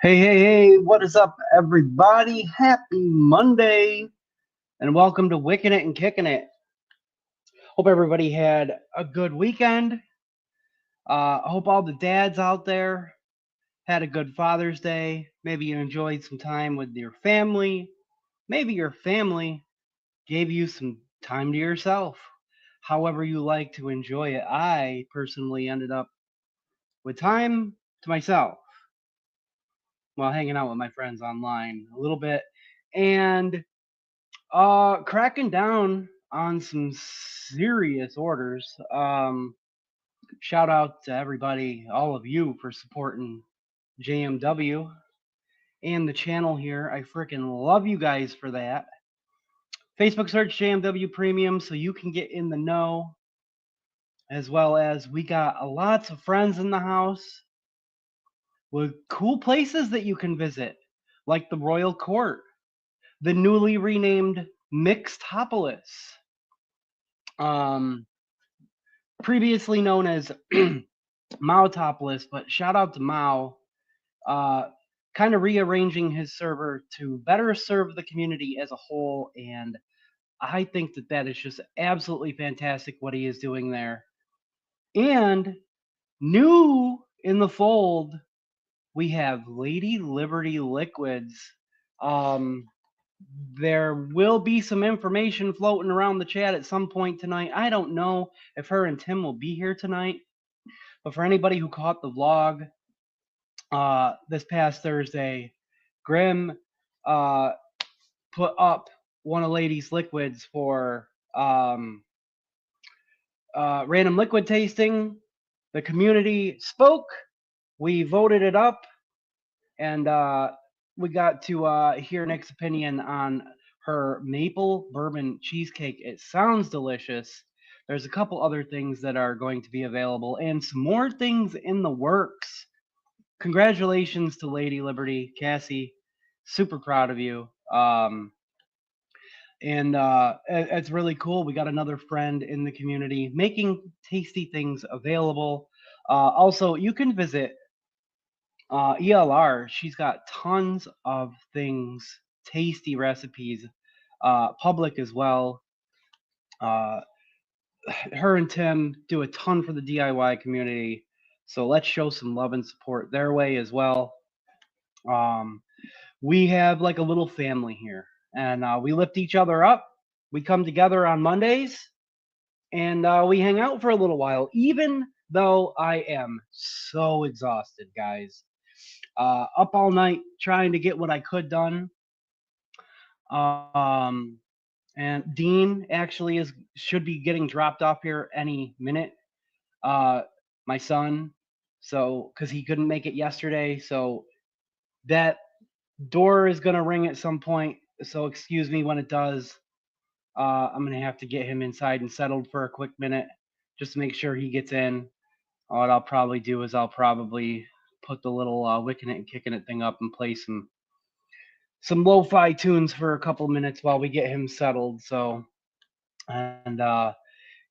Hey, what is up, everybody? Happy Monday, and welcome to Wickin It and Kickin It. Hope everybody had a good weekend. Hope all the dads out there had a good Father's Day. Maybe you enjoyed some time with your family. Maybe your family gave you some time to yourself. However you like to enjoy it. I personally ended up with time to myself while hanging out with my friends online a little bit and cracking down on some serious orders. Shout out to everybody, all of you, for supporting JMW and the channel here. I freaking love you guys for that. Facebook search JMW Premium so you can get in the know, as well as we got lots of friends in the house with cool places that you can visit, like the Royal Court, the newly renamed Mixtopolis, previously known as Maotopolis, but shout out to Mao, kind of rearranging his server to better serve the community as a whole, and I think that that is just absolutely fantastic what he is doing there. And new in the fold, we have Lady Liberty Liquids. There will be some information floating around the chat at some point tonight. I don't know if her and Tim will be here tonight, but for anybody who caught the vlog this past Thursday, Grim put up one of Lady's liquids for random liquid tasting. The community spoke. We voted it up, and we got to hear Nick's opinion on her maple bourbon cheesecake. It sounds delicious. There's a couple other things that are going to be available and some more things in the works. Congratulations to Lady Liberty, Cassie. Super proud of you. And it's really cool. We got another friend in the community making tasty things available. Also, you can visit ELR. She's got tons of things, tasty recipes, public as well. Her and Tim do a ton for the DIY community, so let's show some love and support their way as well. We have like a little family here, and we lift each other up. We come together on Mondays, and we hang out for a little while, even though I am so exhausted, guys. Up all night trying to get what I could done. And Dean actually should be getting dropped off here any minute. My son, so because he couldn't make it yesterday, so that door is gonna ring at some point. So excuse me when it does. I'm gonna have to get him inside and settled for a quick minute just to make sure he gets in. What I'll probably do is I'll probably put the little Wickin It and Kickin It thing up and play some lo-fi tunes for a couple minutes while we get him settled. So, and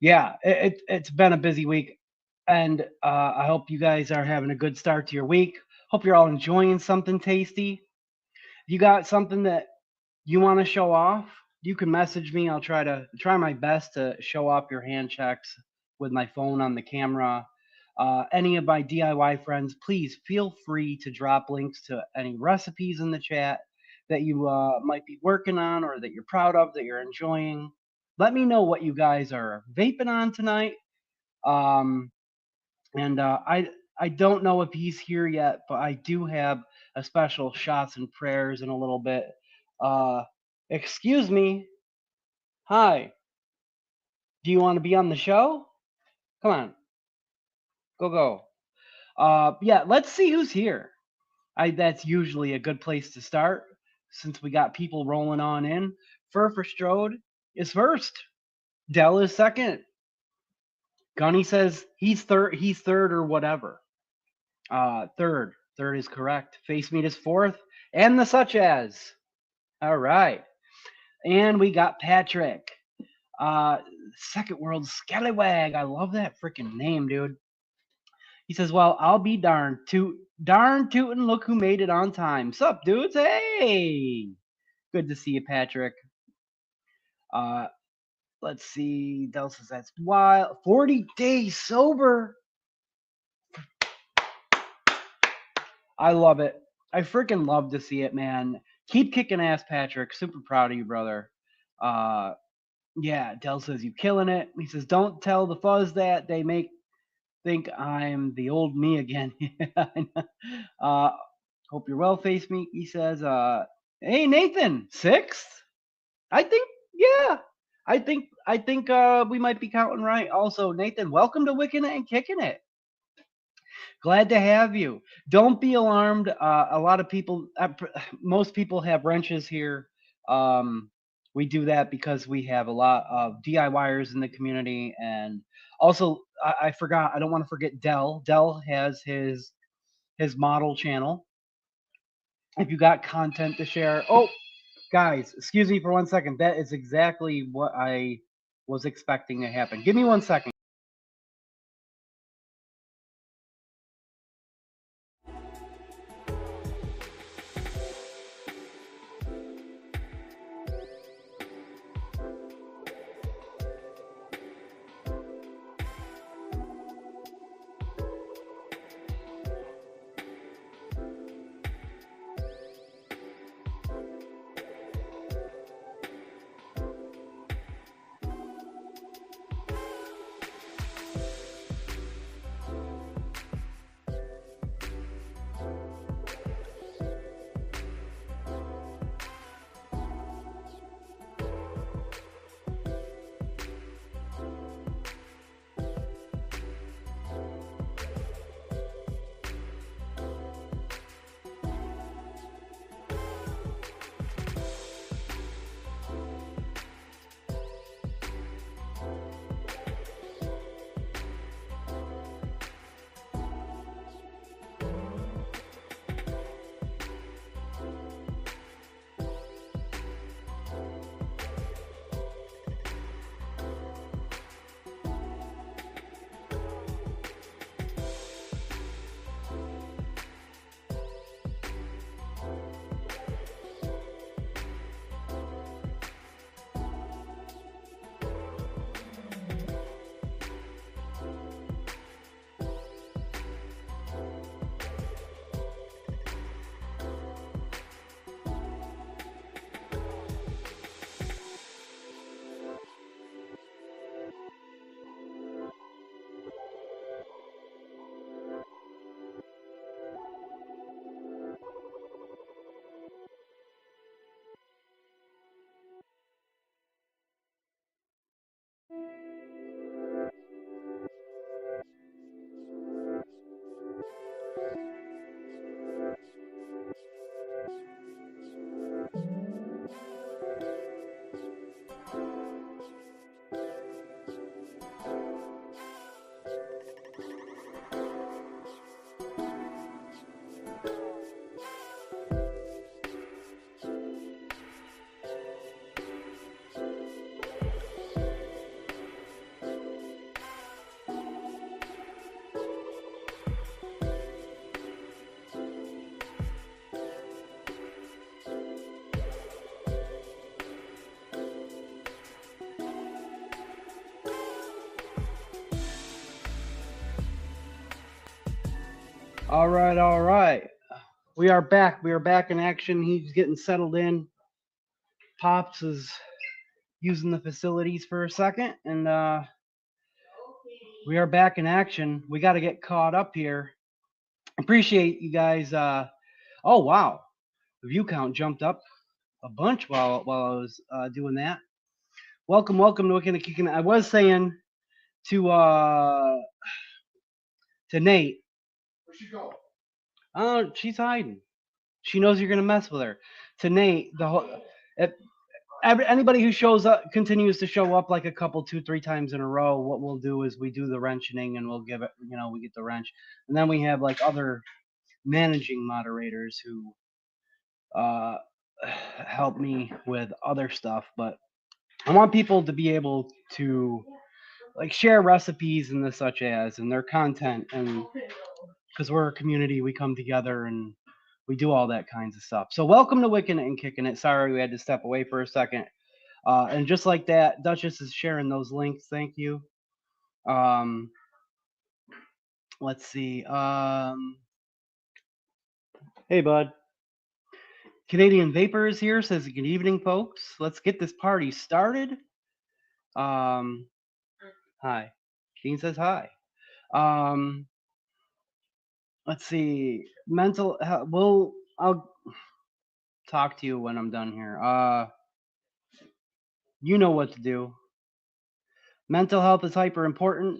yeah, it's been a busy week, and I hope you guys are having a good start to your week. Hope you're all enjoying something tasty. If you got something that you want to show off, you can message me. I'll try my best to show off your hand checks with my phone on the camera. Any of my DIY friends, please feel free to drop links to any recipes in the chat that you might be working on or that you're proud of, that you're enjoying. Let me know what you guys are vaping on tonight. And I don't know if he's here yet, but I do have a special shots and prayers in a little bit. Excuse me. Hi. Do you want to be on the show? Come on. Go. Yeah, let's see who's here. That's usually a good place to start since we got people rolling on in. Fur for Strode is first. Dell is second. Gunny says he's third or whatever. Third is correct. Face Meat is fourth, and the such as. All right, and we got Patrick. Second World Scallywag. I love that freaking name, dude. He says, "Well, I'll be darned. Darn tootin', look who made it on time. Sup, dudes? Hey, good to see you, Patrick." Let's see. Del says that's wild. 40 days sober. I love it. I freaking love to see it, man. Keep kicking ass, Patrick. Super proud of you, brother. Yeah, Del says you killing it. He says, don't tell the fuzz that they think I'm the old me again. Hope you're well, Face Meat. He says, hey Nathan, sixth? I think, yeah. I think we might be counting right. Also, Nathan, welcome to Wickin It and Kickin It. Glad to have you. Don't be alarmed. A lot of people, most people have wrenches here. We do that because we have a lot of DIYers in the community. And also, I forgot, I don't want to forget Dell. Dell has his model channel. If you got content to share. Oh, guys, excuse me for 1 second. That is exactly what I was expecting to happen. Give me 1 second. All right, all right. We are back. We are back in action. He's getting settled in. Pops is using the facilities for a second, and we are back in action. We got to get caught up here. Appreciate you guys. Oh wow, the view count jumped up a bunch while I was doing that. Welcome to Wickin It Kickin It. I was saying to Nate. Where'd she go? She's hiding. She knows you're gonna mess with her. To Nate, the whole anybody who shows up continues to show up like a couple, 2, 3 times in a row. What we'll do is we do the wrenching and we'll give it. We get the wrench, and then we have like other managing moderators who uh help me with other stuff. But I want people to be able to like share recipes and the such as and their content, and because we're a community, we come together and we do all that kinds of stuff. So welcome to Wickin It and Kickin It. Sorry we had to step away for a second. And just like that, Duchess is sharing those links. Thank you. Let's see. Hey, bud. Canadian Vapor is here. Says good evening, folks. Let's get this party started. Hi. Jean says hi. Let's see. Mental health. I'll talk to you when I'm done here. You know what to do. Mental health is hyper important.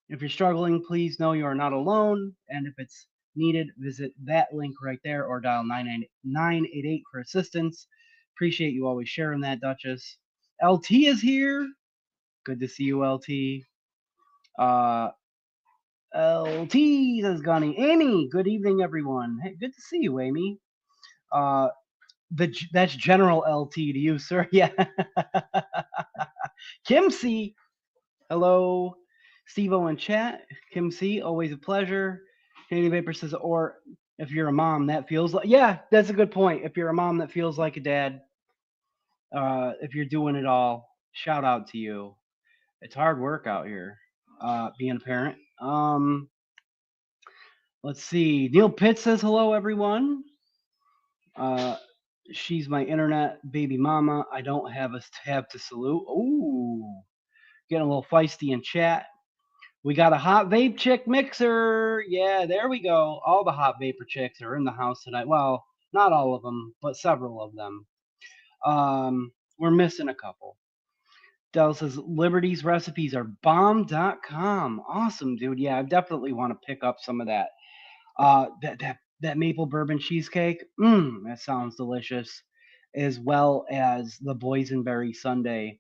If you're struggling, please know you are not alone. And if it's needed, visit that link right there or dial 988 for assistance. Appreciate you always sharing that, Duchess. LT is here. Good to see you, LT. LT says Gunny. Amy, good evening, everyone. Hey, good to see you, Amy. That's General LT to you, sir. Yeah. Kim C. Hello. Steve-O in chat. Kim C. Always a pleasure. Canadian Vapor says, or if you're a mom, that feels like, yeah, that's a good point. If you're a mom that feels like a dad, if you're doing it all, shout out to you. It's hard work out here, being a parent. Let's see. Neil Pitt says hello, everyone. She's my internet baby mama. I don't have a tab to salute. Ooh, getting a little feisty in chat. We got a hot vape chick mixer. Yeah, there we go. All the hot vapor chicks are in the house tonight. Well, not all of them, but several of them. We're missing a couple. Dell says Liberty's recipes are bomb.com. Awesome, dude. Yeah, I definitely want to pick up some of that. That maple bourbon cheesecake. That sounds delicious. As well as the boysenberry sundae.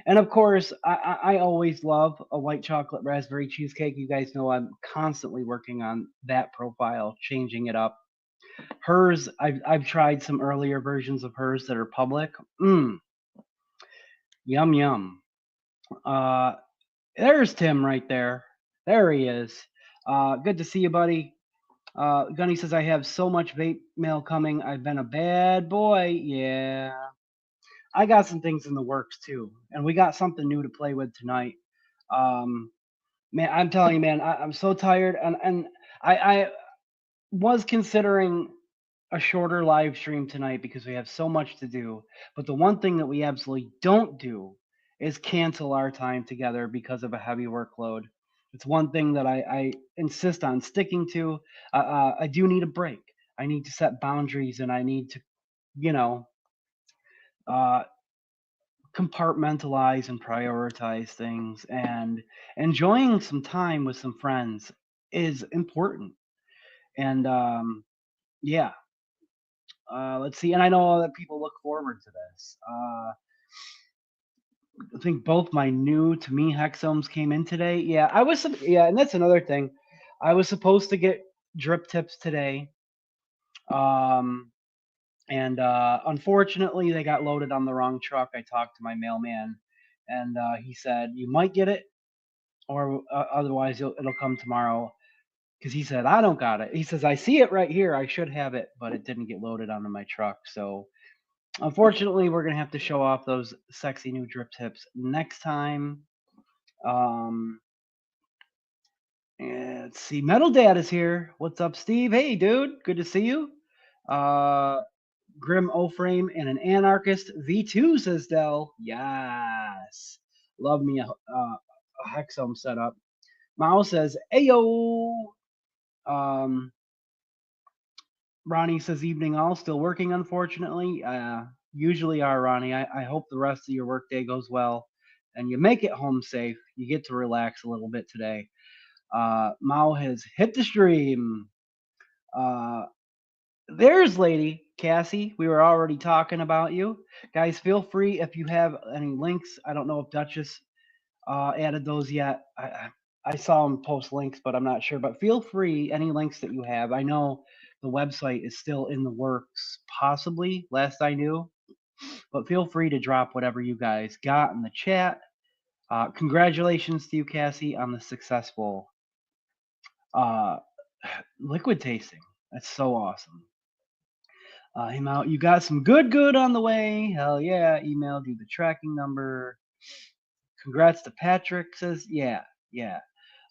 And of course, I always love a white chocolate raspberry cheesecake. You guys know I'm constantly working on that profile, changing it up. Hers, I've tried some earlier versions of hers that are public. Yum yum. There's Tim right there. There he is. Good to see you, buddy. Gunny says I have so much vape mail coming. I've been a bad boy. Yeah. I got some things in the works too, and we got something new to play with tonight. Man, I'm telling you, man, I'm so tired, and I was considering a shorter live stream tonight because we have so much to do. But the one thing that we absolutely don't do is cancel our time together because of a heavy workload. It's one thing that I insist on sticking to. I do need a break. I need to set boundaries, and I need to, you know, uh, compartmentalize and prioritize things, and enjoying some time with some friends is important. And yeah, let's see. And I know that people look forward to this. I think both my new to me hexomes came in today. Yeah, yeah, and that's another thing. I was supposed to get drip tips today. And unfortunately, they got loaded on the wrong truck. I talked to my mailman, and he said, you might get it, or otherwise it'll come tomorrow. Because he said, I don't got it. He says, I see it right here. I should have it, but it didn't get loaded onto my truck. So unfortunately, we're going to have to show off those sexy new drip tips next time. And let's see, Metal Dad is here. What's up, Steve? Hey, dude, good to see you. Grim O-Frame and an Anarchist V2, says Dell. Yes. Love me a Hexome setup. Mao says, Ayo. Ronnie says, evening all. Still working, unfortunately. Usually are, Ronnie. I hope the rest of your workday goes well and you make it home safe. You get to relax a little bit today. Mao has hit the stream. There's Lady Cassie. We were already talking about you. Guys, feel free if you have any links. I don't know if Duchess added those yet. I saw him post links, but I'm not sure. But feel free, any links that you have. I know the website is still in the works, possibly, last I knew. But feel free to drop whatever you guys got in the chat. Congratulations to you, Cassie, on the successful liquid tasting. That's so awesome. Him out. You got some good on the way. Hell yeah. Emailed you the tracking number. Congrats to Patrick. Says yeah.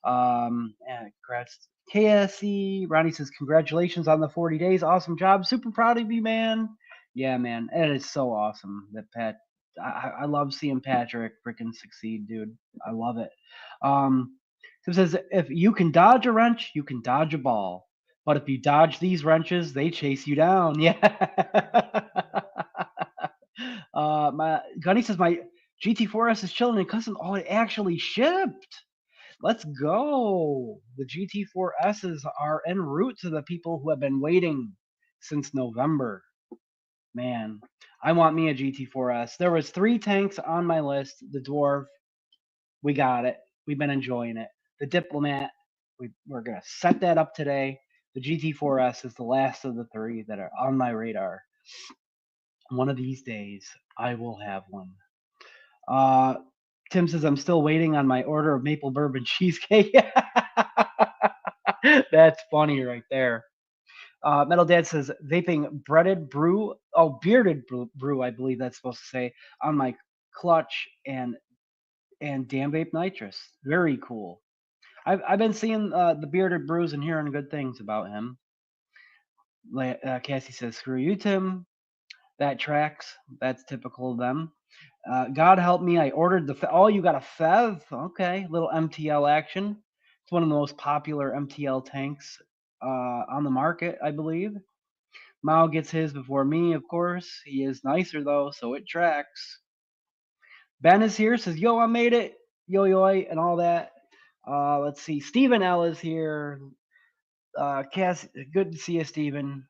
And congrats to KSE. Ronnie says congratulations on the 40 days. Awesome job. Super proud of you, man. Yeah, man. It is so awesome that Pat. I love seeing Patrick freaking succeed, dude. I love it. So it says if you can dodge a wrench, you can dodge a ball. But if you dodge these wrenches, they chase you down. Yeah. My Gunny says my GT4S is chilling in custom. Oh, it actually shipped. Let's go. The GT4Ss are en route to the people who have been waiting since November. Man, I want me a GT4S. There was 3 tanks on my list. The Dwarf, we got it. We've been enjoying it. The Diplomat, we're going to set that up today. The GT4S is the last of the 3 that are on my radar. One of these days, I will have one. Tim says, I'm still waiting on my order of maple bourbon cheesecake. That's funny right there. Metal Dad says, vaping bearded brew, I believe that's supposed to say, on my clutch and Damn Vape Nitrous. Very cool. I've been seeing the bearded brews and hearing good things about him. Cassie says, screw you, Tim. That tracks. That's typical of them. God help me, I ordered the... Oh, you got a FEV? Okay, little MTL action. It's one of the most popular MTL tanks on the market, I believe. Mao gets his before me, of course. He is nicer, though, so it tracks. Ben is here, says, yo, I made it. Yo-yo, and all that. Let's see. Stephen L is here. Cass, good to see you, Stephen.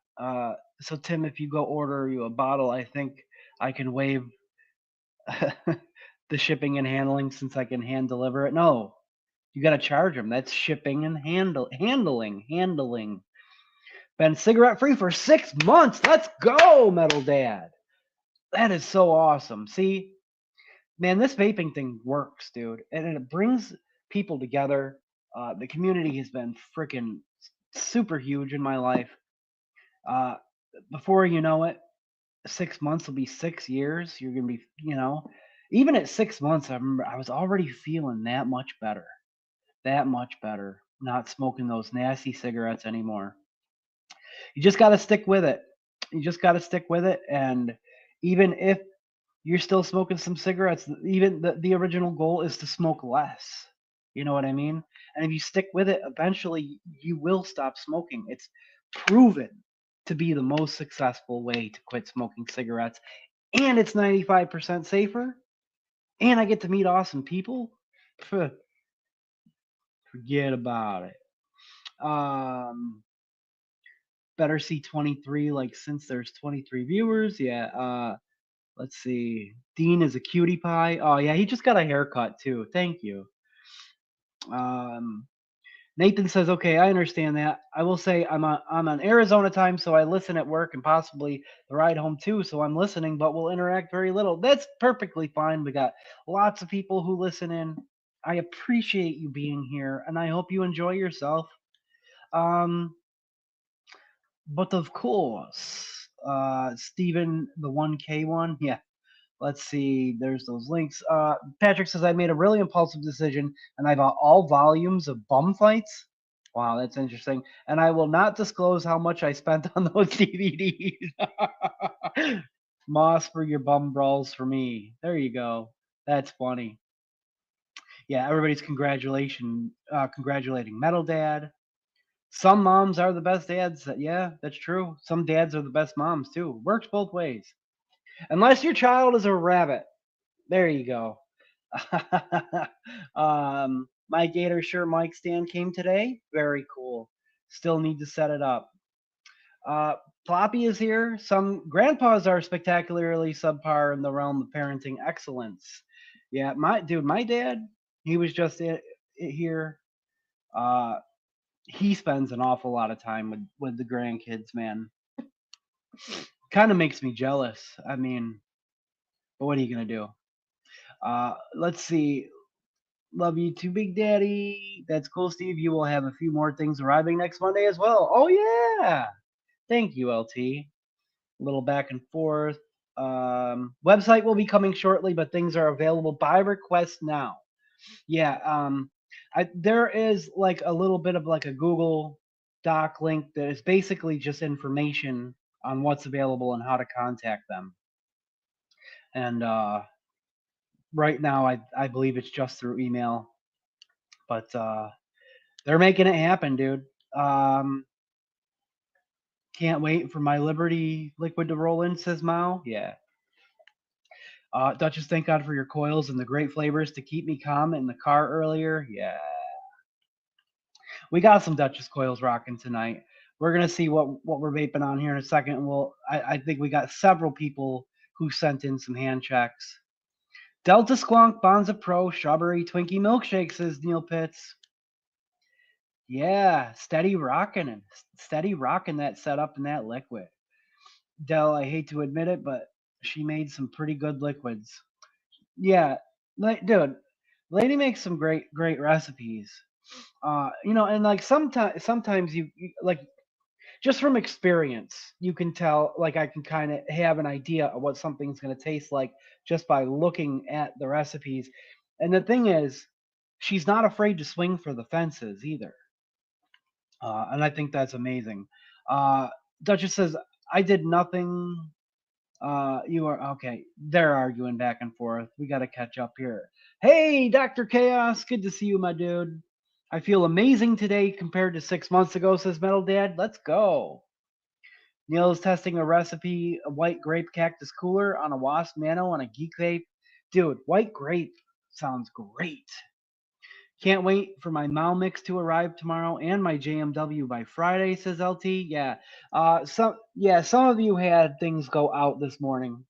So, Tim, if you go order you a bottle, I think I can waive the shipping and handling since I can hand deliver it. No, you got to charge them. That's shipping and handling. Been cigarette free for 6 months. Let's go, Metal Dad. That is so awesome. See, man, this vaping thing works, dude, and it brings people together. The community has been freaking super huge in my life. Before you know it, 6 months will be 6 years. You're gonna be, even at 6 months, I remember I was already feeling that much better. Not smoking those nasty cigarettes anymore. You just got to stick with it. And even if you're still smoking some cigarettes, even the original goal is to smoke less. You know what I mean? And if you stick with it, eventually you will stop smoking. It's proven to be the most successful way to quit smoking cigarettes. And it's 95% safer. And I get to meet awesome people. Forget about it. Better see 23, like, since there's 23 viewers. Yeah. Let's see. Dean is a cutie pie. Oh yeah, he just got a haircut too. Thank you. Nathan says, okay, I understand that. I will say I'm on Arizona time, so I listen at work and possibly the ride home too. So I'm listening, but we'll interact very little. That's perfectly fine. We got lots of people who listen in. I appreciate you being here, and I hope you enjoy yourself. But of course, Stephen, the 1K one, yeah. Let's see. There's those links. Patrick says I made a really impulsive decision and I bought all volumes of Bum Fights. Wow, that's interesting. And I will not disclose how much I spent on those DVDs. Moss for your bum brawls for me. There you go. That's funny. Yeah, everybody's congratulating Metal Dad. Some moms are the best dads. Yeah, that's true. Some dads are the best moms too. Works both ways. Unless your child is a rabbit. There you go. My Gator shirt mic stand came today. Very cool. Still need to set it up. Ploppy is here. Some grandpas are spectacularly subpar in the realm of parenting excellence. Yeah, my dad, he was just here. He spends an awful lot of time with the grandkids, man. Kind of makes me jealous. I mean, but what are you gonna do? Let's see. Love you too, Big Daddy. That's cool, Steve. You will have a few more things arriving next Monday as well. Oh yeah. Thank you, LT. A little back and forth. Website will be coming shortly, but things are available by request now. Yeah. There is like a little bit of like a Google Doc link that is basically just information on what's available and how to contact them. And right now, I believe it's just through email, but they're making it happen, dude. Can't wait for my Liberty liquid to roll in, says Mao. Yeah. Duchess, thank God for your coils and the great flavors to keep me calm in the car earlier. Yeah. We got some Duchess coils rocking tonight. We're gonna see what we're vaping on here in a second. I think we got several people who sent in some hand checks. Delta Squonk, Bonza Pro, Strawberry Twinkie Milkshake, says Neil Pitts. Yeah, steady rocking that setup and that liquid. Dell, I hate to admit it, but she made some pretty good liquids. Yeah, dude, lady makes some great recipes. And like sometimes you like just from experience, you can tell, like I can kind of have an idea of what something's going to taste like just by looking at the recipes. And the thing is, she's not afraid to swing for the fences either. And I think that's amazing. Duchess says, I did nothing. You are okay. They're arguing back and forth. We got to catch up here. Hey, Dr. Chaos. Good to see you, my dude. I feel amazing today compared to 6 months ago, says Metal Dad. Let's go. Neil is testing a recipe, a white grape cactus cooler on a Wasp Nano on a Geek Vape. Dude, white grape sounds great. Can't wait for my Mao mix to arrive tomorrow and my JMW by Friday, says LT. Yeah. Some of you had things go out this morning.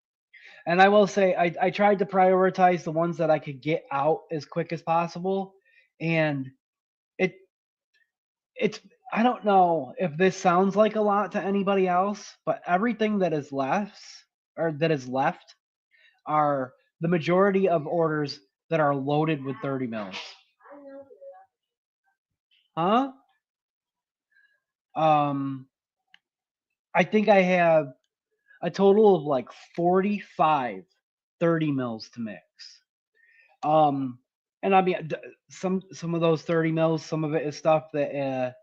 And I will say I tried to prioritize the ones that I could get out as quick as possible. And it's I don't know if this sounds like a lot to anybody else, but everything that is left are the majority of orders that are loaded with 30 mils. Huh? I think I have a total of like 45 30 mils to mix. And I mean, some of those 30 mils, some of it is stuff that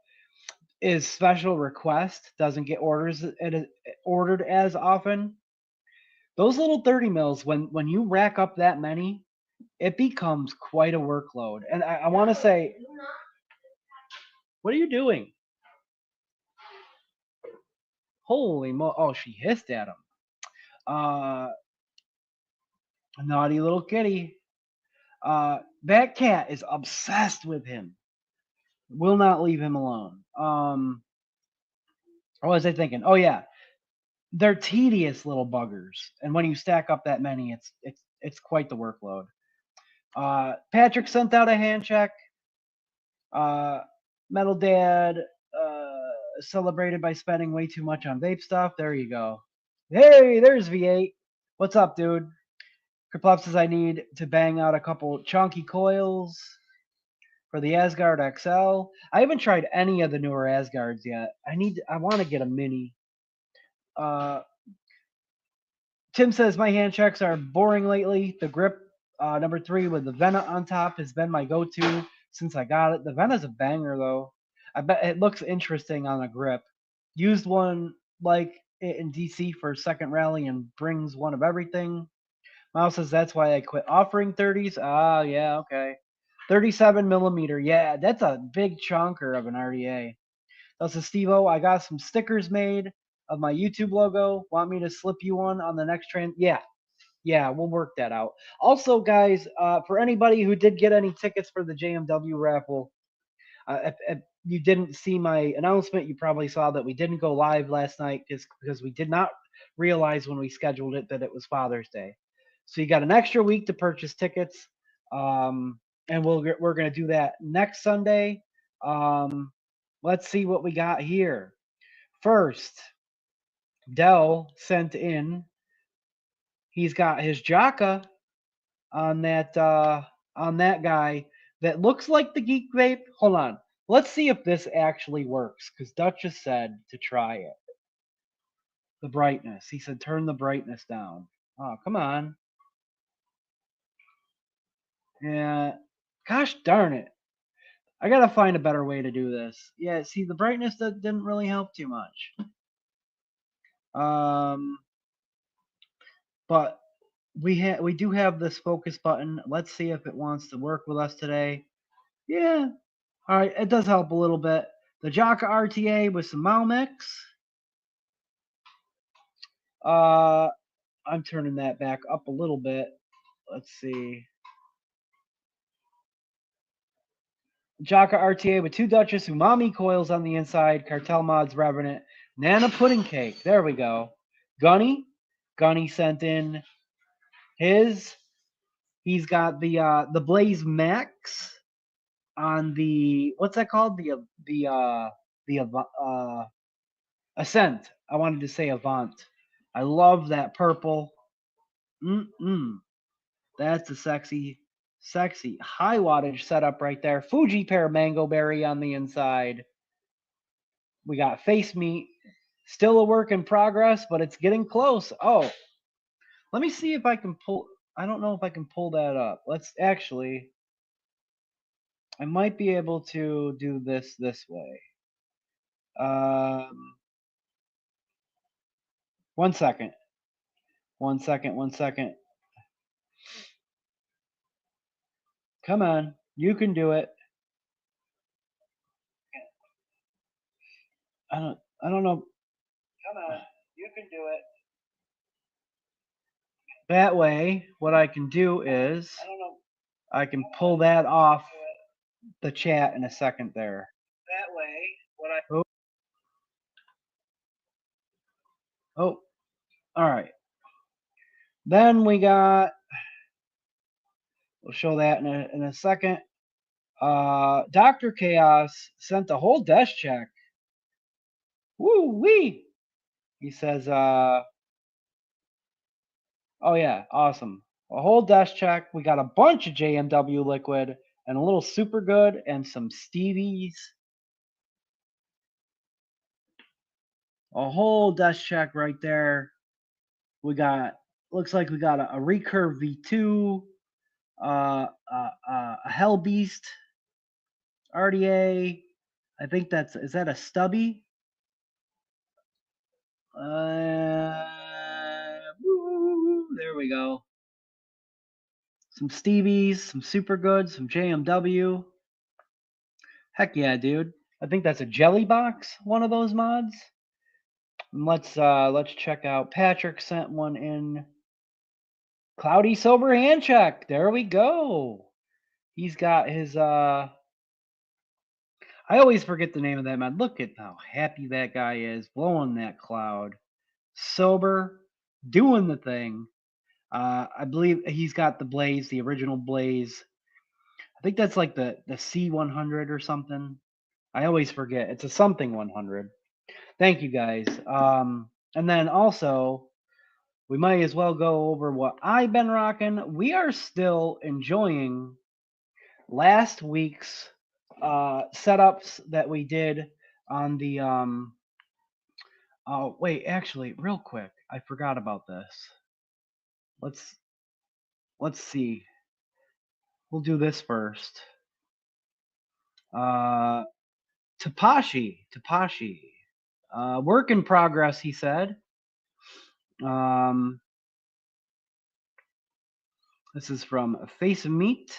is special request, doesn't get ordered as often. Those little 30 mils, when you rack up that many, it becomes quite a workload. And I want to say, what are you doing? Holy mo! Oh, she hissed at him. Naughty little kitty. That cat is obsessed with him. Will not leave him alone. What was I thinking? Oh yeah, they're tedious little buggers, and when you stack up that many, it's quite the workload. Patrick sent out a hand check. Metal Dad celebrated by spending way too much on vape stuff. There you go. Hey, there's V8. What's up, dude? Kerplop says I need to bang out a couple chunky coils for the Asgard XL. I haven't tried any of the newer Asgards yet. I want to get a mini. Tim says my hand checks are boring lately. The grip number 3 with the Vena on top has been my go-to since I got it. The Vena's a banger though. I bet it looks interesting on a grip. Used one like it in DC for a second rally and brings one of everything. Miles says that's why I quit offering 30s. Ah, yeah, okay. 37 millimeter. Yeah, that's a big chunker of an RDA. That's a Steve-O. I got some stickers made of my YouTube logo. Want me to slip you one on the next train? Yeah, we'll work that out. Also, guys, for anybody who did get any tickets for the JMW raffle, if you didn't see my announcement, you probably saw that we didn't go live last night because we did not realize when we scheduled it that it was Father's Day. So you got an extra week to purchase tickets, and we're going to do that next Sunday. Let's see what we got here. First, Dell sent in. He's got his Jaka on that guy that looks like the Geek Vape. Hold on. Let's see if this actually works, because Duchess said to try it. The brightness. He said turn the brightness down. Oh, come on. Yeah. Gosh darn it. I gotta find a better way to do this. Yeah, see, the brightness that didn't really help too much. But we do have this focus button. Let's see if it wants to work with us today. Yeah. All right, it does help a little bit. The Jaka RTA with some Malmix. I'm turning that back up a little bit. Let's see. Jaka RTA with 2 Duchess Umami coils on the inside. Cartel Mods Revenant. Nana Pudding Cake. There we go. Gunny sent in his. He's got the Blaze Max on the, what's that called? The Ascent. I wanted to say Avant. I love that purple. That's a sexy high wattage setup right there. Fuji pear mango berry on the inside. We got face meat. Still a work in progress, but it's getting close. Oh, let me see if I can pull. I don't know if I can pull that up. Let's actually. I might be able to do this way. 1 second. 1 second. 1 second. Come on, you can do it. I don't know. Come on, you can do it. That way, what I can do is I can pull that off the chat in a second there. That way, what I oh, all right. Then we got. We'll show that in a second. Dr. Chaos sent a whole desk check. Woo wee! He says, oh yeah, awesome. A whole desk check. We got a bunch of JMW liquid and a little super good and some Stevies. A whole desk check right there. We got, looks like we got a Recurve V2, a Hell Beast RDA. I think is that a stubby? There we go. Some Stevies, some Super Good, some JMW. Heck yeah, dude. I think that's a Jelly Box, one of those mods. And let's check out. Patrick sent one in. Cloudy Sober Hand Check. There we go. He's got his I always forget the name of that man. Look at how happy that guy is, blowing that cloud. Sober, doing the thing. I believe he's got the Blaze, the original Blaze. I think that's like the C100 or something. I always forget. It's a something 100. Thank you guys. And then also, we might as well go over what I've been rocking. We are still enjoying last week's setups that we did on the oh wait, actually, real quick, I forgot about this. let's see. We'll do this first. Tapashi. Work in progress, he said. This is from Face Meat.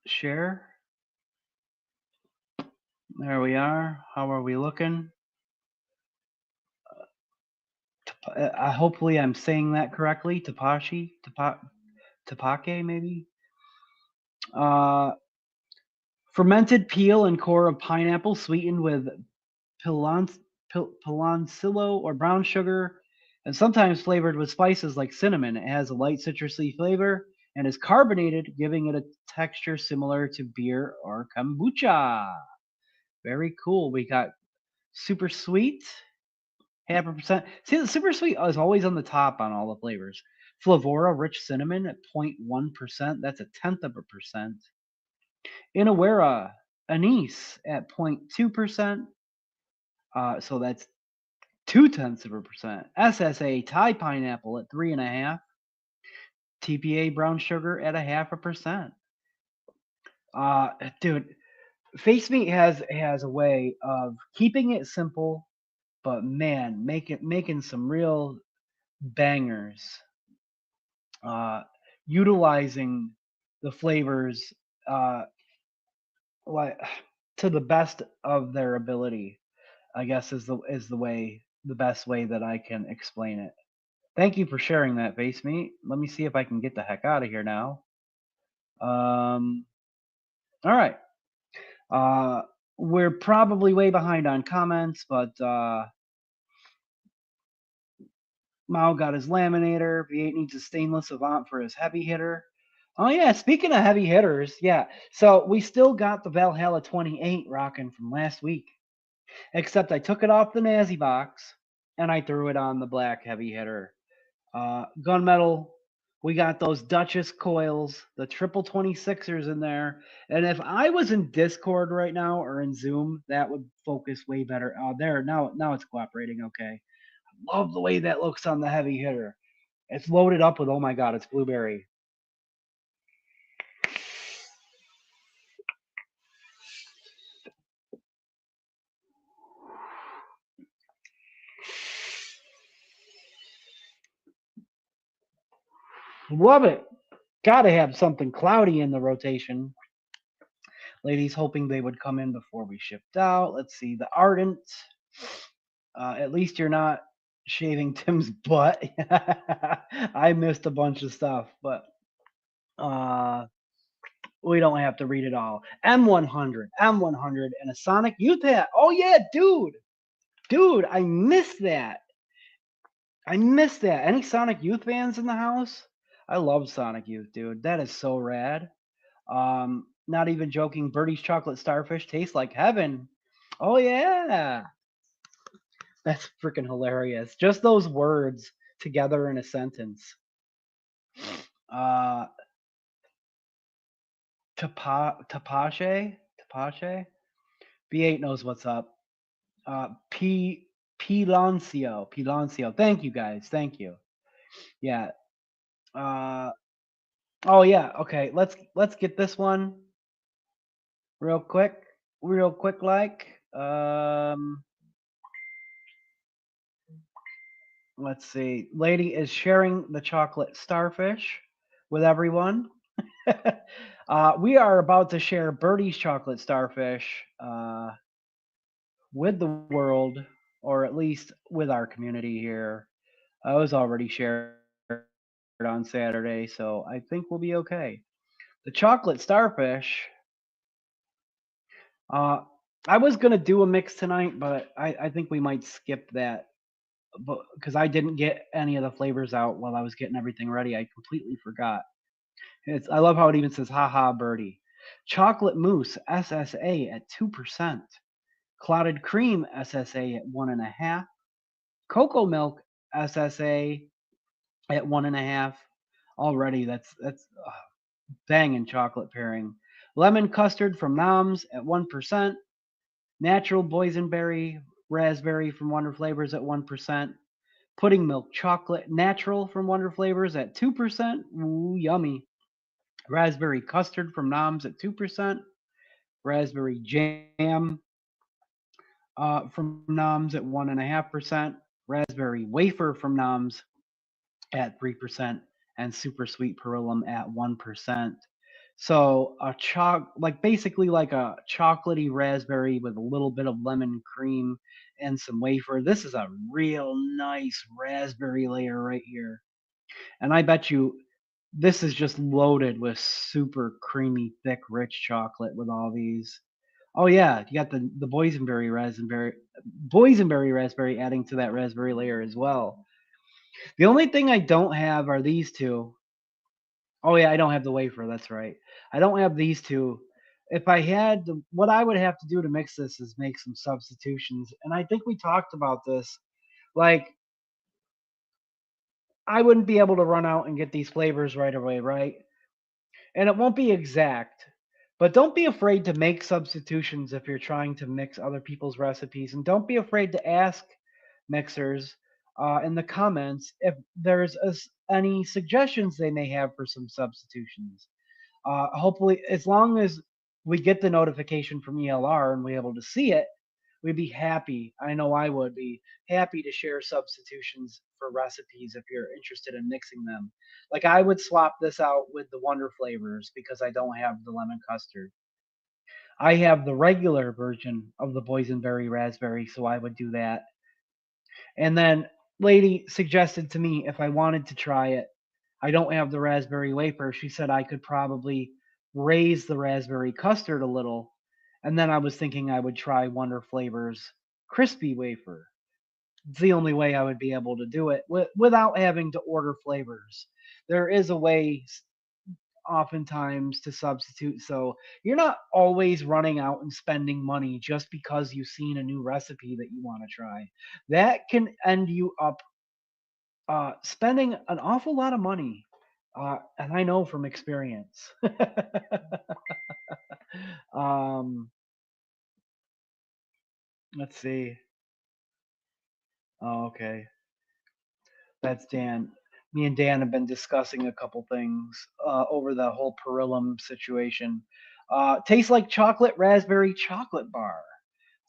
Share. There we are. How are we looking? Hopefully I'm saying that correctly. Tapake, maybe. Fermented peel and core of pineapple sweetened with piloncillo or brown sugar, and sometimes flavored with spices like cinnamon. It has a light citrusy flavor and is carbonated, giving it a texture similar to beer or kombucha. Very cool. We got super sweet, 0.5%. See, the super sweet is always on the top on all the flavors. Flavora rich cinnamon at 0.1%. That's 0.1%. Inawera anise at 0.2%. So that's 0.2%. SSA Thai pineapple at 3.5%. TPA brown sugar at 0.5%. Dude, Face Meat has a way of keeping it simple, but man, making some real bangers. Utilizing the flavors like to the best of their ability, I guess is the best way that I can explain it. Thank you for sharing that, Face Meat. Let me see if I can get the heck out of here now. All right. We're probably way behind on comments, but Mao got his laminator. V8 needs a stainless Avant for his heavy hitter. Oh yeah, speaking of heavy hitters, yeah. So we still got the Valhalla 28 rocking from last week, except I took it off the Nazi box and I threw it on the black heavy hitter. Gunmetal, we got those Duchess coils, the triple 26ers in there. And if I was in Discord right now or in Zoom, that would focus way better. There, now it's cooperating okay. I love the way that looks on the heavy hitter. It's loaded up with, oh my god, it's blueberry. Love it. Gotta have something cloudy in the rotation. Ladies hoping they would come in before we shipped out. Let's see. The Ardent. At least you're not shaving Tim's butt. I missed a bunch of stuff, but we don't have to read it all. M100, and a Sonic Youth hat. Oh yeah, dude, I missed that. Any Sonic Youth fans in the house? I love Sonic Youth, dude. That is so rad. Not even joking. Birdie's chocolate starfish tastes like heaven. Oh yeah, that's freaking hilarious. Just those words together in a sentence. Tapache. B8 knows what's up. Pilancio. Thank you guys. Thank you. Yeah. Oh yeah. Okay. Let's get this one real quick. Like. Let's see. Lady is sharing the chocolate starfish with everyone. We are about to share Birdie's chocolate starfish with the world, or at least with our community here. I was already shared on Saturday, so I think we'll be okay. The chocolate starfish. I was gonna do a mix tonight, but I think we might skip that, because I didn't get any of the flavors out while I was getting everything ready. I completely forgot. I love how it even says "haha birdie." Chocolate mousse SSA at 2%. Clotted cream SSA at 1.5%. Cocoa milk SSA at 1.5%. Already, that's banging chocolate pairing. Lemon custard from Noms at 1%. Natural boysenberry raspberry from Wonder Flavors at 1%. Pudding milk chocolate natural from Wonder Flavors at 2%. Ooh, yummy. Raspberry custard from Noms at 2%. Raspberry jam from Noms at 1.5%. Raspberry wafer from Noms at 3%, and super sweet Perillum at 1%. So like basically like a chocolatey raspberry with a little bit of lemon cream and some wafer. This is a real nice raspberry layer right here. And I bet you this is just loaded with super creamy, thick, rich chocolate with all these. Oh yeah, you got the boysenberry raspberry adding to that raspberry layer as well. The only thing I don't have are these two. Oh yeah, I don't have the wafer. That's right. I don't have these two. If I had what I would have to do to mix this is make some substitutions, and I think we talked about this. Like I wouldn't be able to run out and get these flavors right away, right? And it won't be exact. But don't be afraid to make substitutions if you're trying to mix other people's recipes, and don't be afraid to ask mixers in the comments if there's any suggestions they may have for some substitutions. Hopefully, as long as we get the notification from ELR and we're able to see it, we'd be happy. I know I would be happy to share substitutions for recipes if you're interested in mixing them. Like I would swap this out with the Wonder Flavors because I don't have the lemon custard. I have the regular version of the boysenberry raspberry, so I would do that. And then lady suggested to me if I wanted to try it, I don't have the raspberry wafer. She said I could probably raise the raspberry custard a little. And then I was thinking I would try Wonder Flavors crispy wafer. It's the only way I would be able to do it without having to order flavors. There is a way oftentimes to substitute, so you're not always running out and spending money just because you've seen a new recipe that you want to try. That can end you up spending an awful lot of money, and I know from experience. um, let's see. Oh, okay, that's Dan. Me and Dan have been discussing a couple things over the whole Perillum situation. Tastes like chocolate raspberry chocolate bar.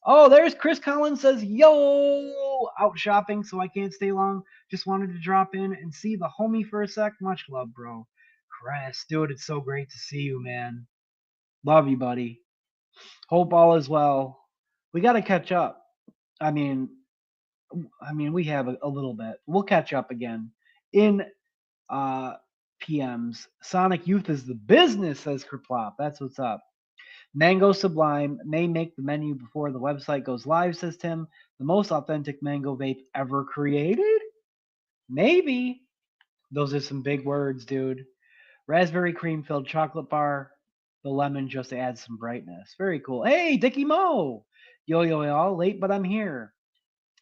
Oh, there's Chris Collins says, yo, out shopping, so I can't stay long. Just wanted to drop in and see the homie for a sec. Much love, bro. Chris, dude, it's so great to see you, man. Love you, buddy. Hope all is well. We got to catch up. I mean, we have a little bit. We'll catch up again in uh, PMs. Sonic Youth is the business, says Kerplop. That's what's up. Mango Sublime may make the menu before the website goes live, says Tim. The most authentic mango vape ever created? Maybe. Those are some big words, dude. Raspberry cream filled chocolate bar. The lemon just adds some brightness. Very cool. Hey, Dickie Mo! Yo, yo, yo, late, but I'm here.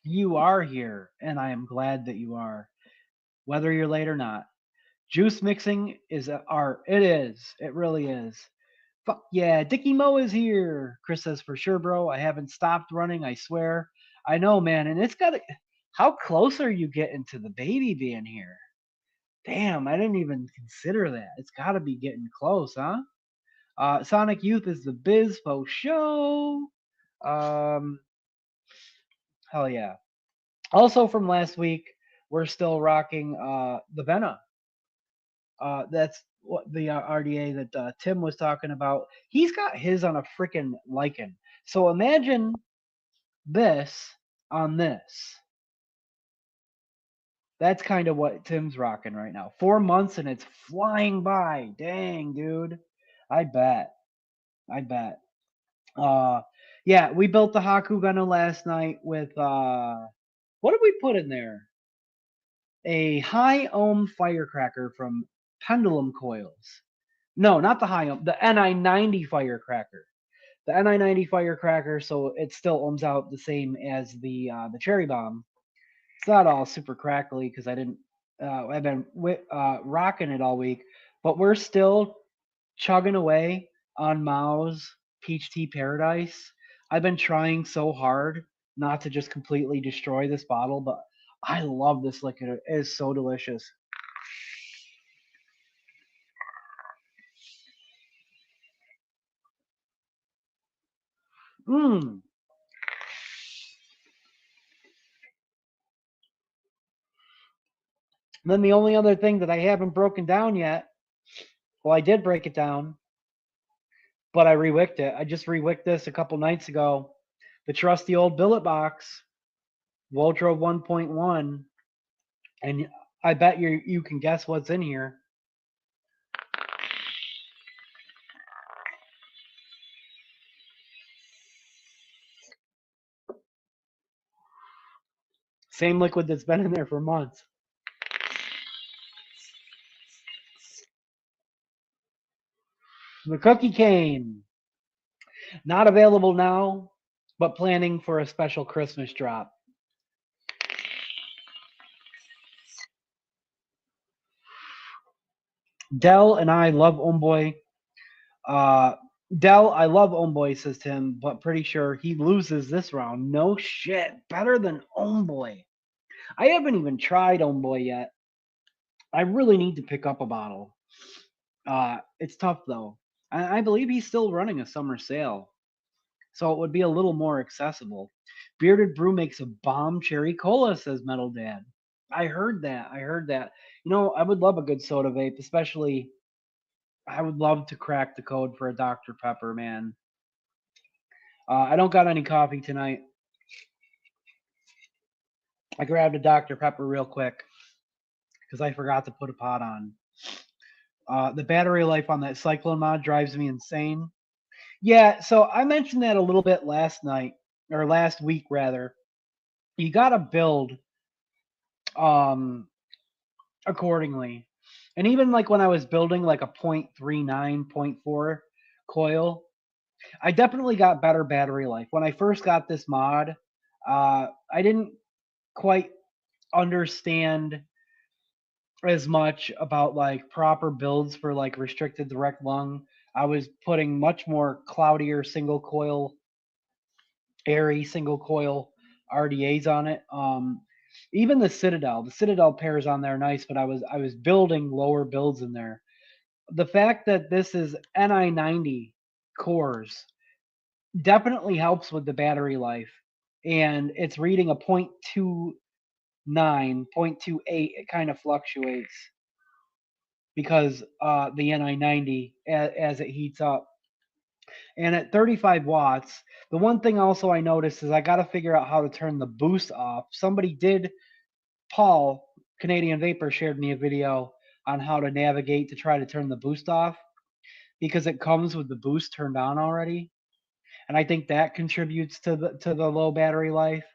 You are here, and I am glad that you are, whether you're late or not. Juice mixing is art. It is. It really is. Fuck yeah, Dickie Mo is here. Chris says, for sure, bro. I haven't stopped running, I swear. I know, man. And it's got to. How close are you getting to the baby being here? Damn, I didn't even consider that. It's got to be getting close, huh? Sonic Youth is the biz fo show. Um, hell yeah. Also from last week, we're still rocking the Vena. That's what the RDA that Tim was talking about. He's got his on a freaking lichen. So imagine this on this. That's kind of what Tim's rocking right now. 4 months and it's flying by. Dang, dude. I bet. I bet. Yeah, we built the Haku Gunna last night with what did we put in there? A high ohm firecracker from Pendulum Coils. No, not the high ohm, the NI90 firecracker. The NI90 firecracker, so it still ohms out the same as the cherry bomb. It's not all super crackly because I didn't. I've been rocking it all week, but we're still chugging away on Mao's Peach Tea Paradise. I've been trying so hard not to just completely destroy this bottle, but I love this liquor. It is so delicious. Mmm. Then the only other thing that I haven't broken down yet, well, I did break it down, but I rewicked it. I just rewicked this a couple nights ago. The trusty old billet box, Waldro 1.1, and I bet you can guess what's in here. Same liquid that's been in there for months. The cookie cane, not available now, but planning for a special Christmas drop. Dell and I love Homeboy. Uh, Dell, I love Homeboy, says Tim, but pretty sure he loses this round. No shit. Better than Homeboy. I haven't even tried Homeboy yet. I really need to pick up a bottle. It's tough though. I believe he's still running a summer sale, so it would be a little more accessible. Bearded Brew makes a bomb cherry cola, says Metal Dad. I heard that. I heard that. I would love a good soda vape, especially I would love to crack the code for a Dr. Pepper, man. I don't got any coffee tonight. I grabbed a Dr. Pepper real quick because I forgot to put a pot on. The battery life on that Cyclone mod drives me insane. Yeah, so I mentioned that a little bit last night, or last week rather. You got to build um, accordingly. And even like when I was building like a 0.39, 0.4 coil, I definitely got better battery life. When I first got this mod, I didn't quite understand as much about like proper builds for like restricted direct lung. I was putting much more cloudier single coil, airy single coil RDAs on it. Even the Citadel pairs on there nice, but I was building lower builds in there. The fact that this is Ni90 cores definitely helps with the battery life, and it's reading a 0.29, 0.28. It kind of fluctuates because the Ni90 as it heats up. And at 35 watts, the one thing also I noticed is I got to figure out how to turn the boost off. Somebody did, Paul, Canadian Vapor, shared me a video on how to navigate to try to turn the boost off because it comes with the boost turned on already. And I think that contributes to the low battery life.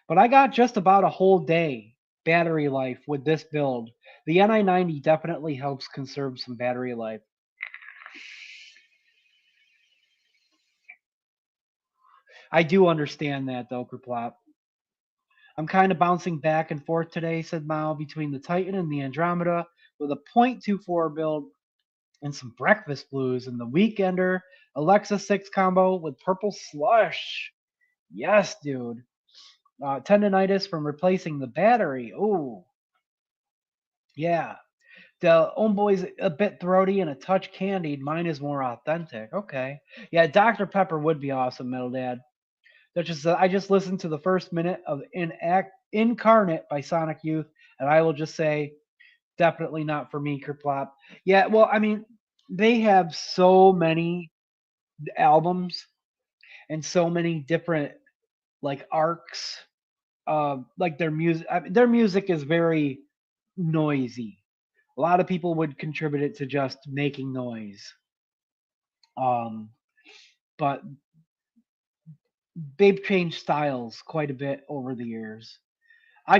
But I got just about a whole day battery life with this build. The Ni90 definitely helps conserve some battery life. I do understand that though, Kerplop. I'm kind of bouncing back and forth today, said Mao, between the Titan and the Andromeda with a 0.24 build and some breakfast blues and the Weekender Alexa 6 combo with purple slush. Yes, dude. Tendonitis from replacing the battery. Oh, yeah. The Homeboy's a bit throaty and a touch candied. Mine is more authentic. Okay. Yeah, Dr. Pepper would be awesome, Metal Dad. I just listened to the first minute of Incarnate by Sonic Youth, and I will just say, definitely not for me, Kerplop. Yeah, well, I mean, they have so many albums and so many different like arcs. Like their music, their music is very noisy. A lot of people would contribute it to just making noise. Um, but they've changed styles quite a bit over the years. I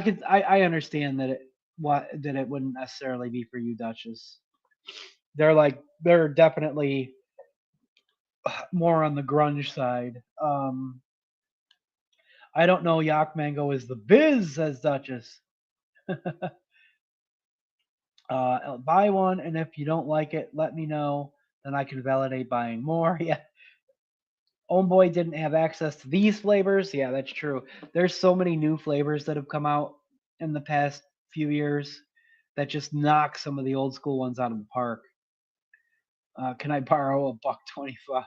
understand that it wouldn't necessarily be for you, Duchess. They're definitely more on the grunge side. I don't know. Yak Mango is the biz, says Duchess. Buy one, and if you don't like it, let me know. Then I can validate buying more. Yeah. Homeboy didn't have access to these flavors. Yeah, that's true. There's so many new flavors that have come out. in the past few years that just knock some of the old school ones out of the park. Can I borrow a buck 25?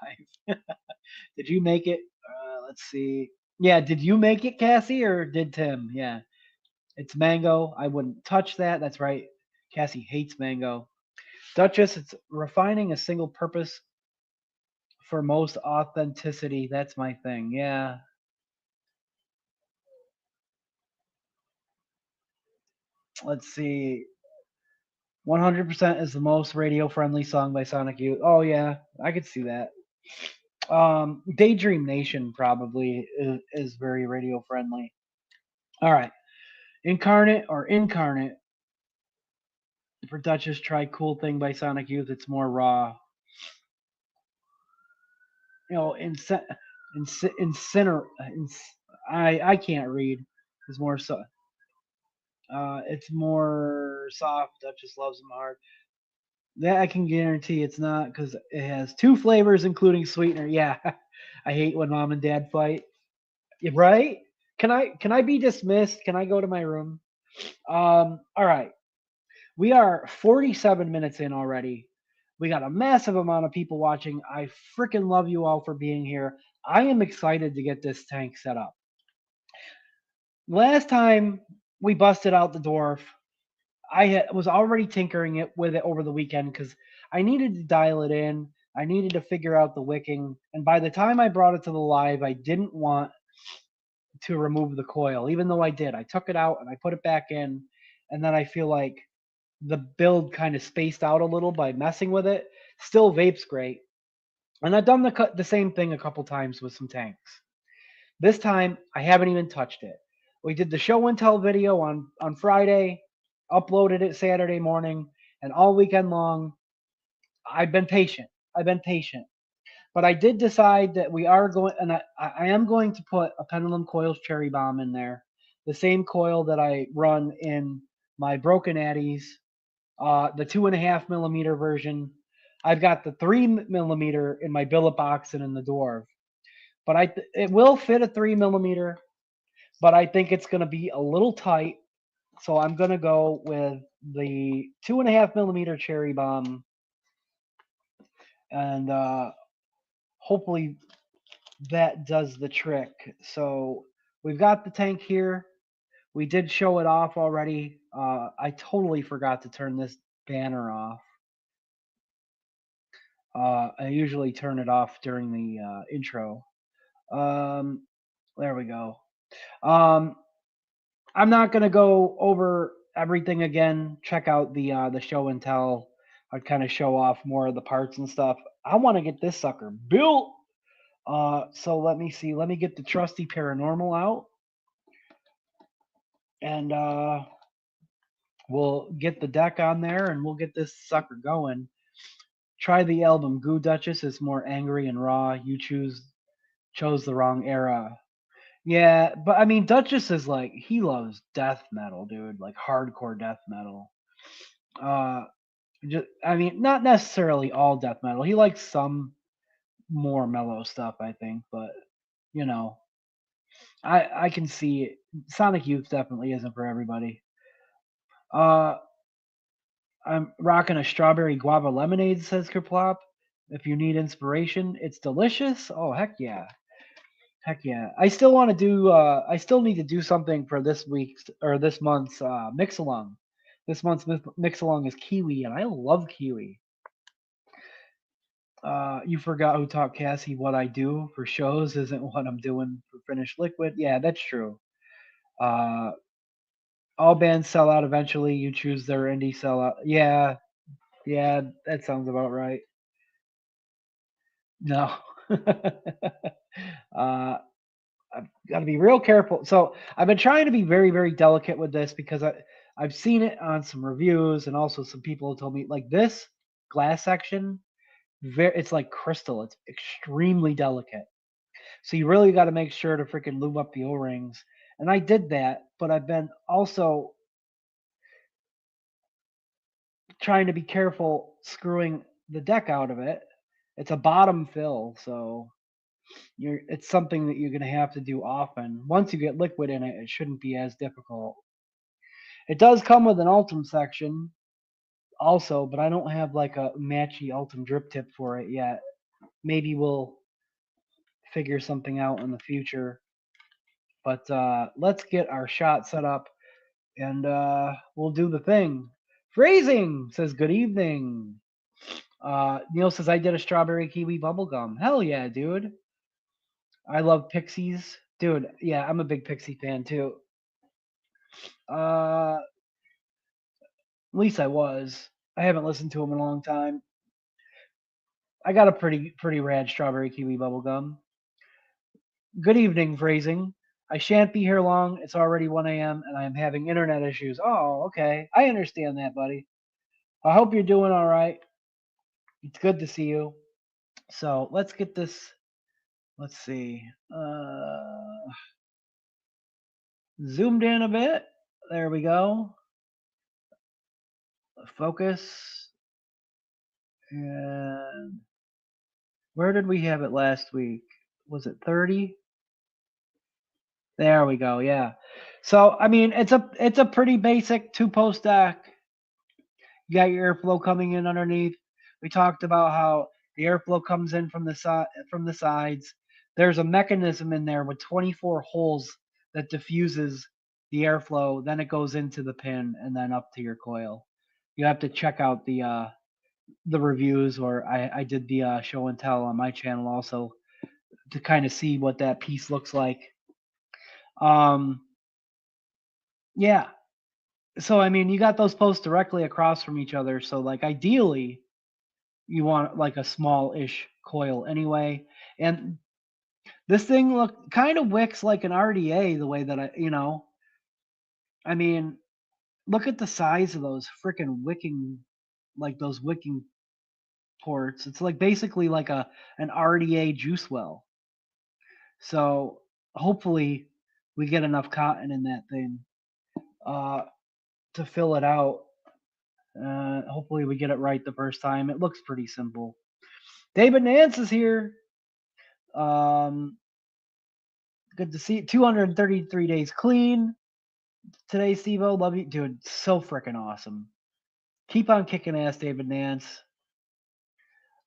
Did you make it? Let's see. Yeah, did you make it, Cassie, or did Tim? Yeah, it's mango. I wouldn't touch that. That's right. Cassie hates mango. Duchess, it's refining a single purpose for most authenticity. That's my thing. Yeah. Let's see. 100% is the most radio friendly song by Sonic Youth. Oh yeah, I could see that. Daydream Nation probably is very radio friendly. All right. Incarnate or Incarnate for Duchess, try Cool Thing by Sonic Youth. It's more raw. You know, Inciner. I can't read. It's more so. It's more soft. Duchess loves them hard. That I can guarantee it's not because it has two flavors, including sweetener. Yeah, I hate when mom and dad fight. Yeah, right? Can I be dismissed? Can I go to my room? All right. We are 47 minutes in already. We got a massive amount of people watching. I freaking love you all for being here. I am excited to get this tank set up. Last time we busted out the dwarf, was already tinkering with it over the weekend because I needed to dial it in. I needed to figure out the wicking, and by the time I brought it to the live, I didn't want to remove the coil, even though I did. I took it out and I put it back in, and then I feel like the build kind of spaced out a little by messing with it. Still, vape's great, and I've done the same thing a couple times with some tanks. This time, I haven't even touched it. We did the show and tell video on Friday, uploaded it Saturday morning, and all weekend long, I've been patient. I've been patient. But I did decide that we are going, and I am going to put a Pendulum Coils Cherry Bomb in there, the same coil that I run in my Broken Addies, the 2.5 millimeter version. I've got the 3 millimeter in my billet box and in the dwarf, but it will fit a 3 millimeter, but I think it's going to be a little tight, so I'm going to go with the 2.5 millimeter Cherry Bomb, and hopefully that does the trick. So we've got the tank here. We did show it off already. I totally forgot to turn this banner off. I usually turn it off during the intro. There we go. I'm not gonna go over everything again. Check out the show and tell. I'd kind of show off more of the parts and stuff. I want to get this sucker built. So let me see. Let me get the trusty paranormal out, and we'll get the deck on there, and we'll get this sucker going. Try the album Goo Duchess. It's more angry and raw. You chose the wrong era. Yeah, but I mean, Duchess is like he loves death metal, dude, like hardcore death metal. Uh, I mean, not necessarily all death metal. He likes some more mellow stuff, I think, but you know, I can see it. Sonic Youth definitely isn't for everybody. Uh, I'm rocking a strawberry guava lemonade, says Kerplop. If you need inspiration, it's delicious. Oh heck yeah. Heck yeah. I still want to do I still need to do something for this week's or this month's mix along. This month's mix along is kiwi, and I love kiwi. You forgot who taught Cassie what I do for shows isn't what I'm doing for finished liquid. Yeah, that's true. Uh, all bands sell out eventually. You choose their indie sellout. Yeah, yeah, that sounds about right. No. uh, I've got to be real careful. So I've been trying to be very, very delicate with this because I've seen it on some reviews and also some people have told me like this glass section, it's like crystal. It's extremely delicate. So you really got to make sure to freaking lube up the O-rings. And I did that, but I've been also trying to be careful screwing the deck out of it. It's a bottom fill, so it's something that you're going to have to do often. Once you get liquid in it, it shouldn't be as difficult. It does come with an Ultim section also, but I don't have like a matchy Ultim drip tip for it yet. Maybe we'll figure something out in the future. But let's get our shot set up, and we'll do the thing. Phrasing says good evening. Neil says I did a strawberry kiwi bubblegum. Hell yeah, dude. I love Pixies. Dude, yeah, I'm a big Pixie fan too. At least I was. I haven't listened to them in a long time. I got a pretty rad strawberry kiwi bubblegum. Good evening, Phrasing. I shan't be here long. It's already 1 a.m. and I am having internet issues. Oh, okay. I understand that, buddy. I hope you're doing all right. It's good to see you. So let's get this. Let's see. Zoomed in a bit. There we go. Focus. And where did we have it last week? Was it 30? There we go. Yeah. So I mean, it's a pretty basic 2-post deck. You got your airflow coming in underneath. We talked about how the airflow comes in from the sides. There's a mechanism in there with 24 holes that diffuses the airflow. Then it goes into the pin and then up to your coil. You have to check out the reviews, or I did the show and tell on my channel also to kind of see what that piece looks like. Yeah. So I mean, you got those posts directly across from each other. So like ideally, you want like a small-ish coil anyway. And this thing kind of wicks like an RTA the way that I mean, look at the size of those freaking those wicking ports. It's like basically like an RTA juice well. So hopefully we get enough cotton in that thing to fill it out. Hopefully we get it right the first time. It looks pretty simple. David Nance is here. Good to see 233 days clean today, Steve-O. Love you, dude. So freaking awesome. Keep on kicking ass, David Nance.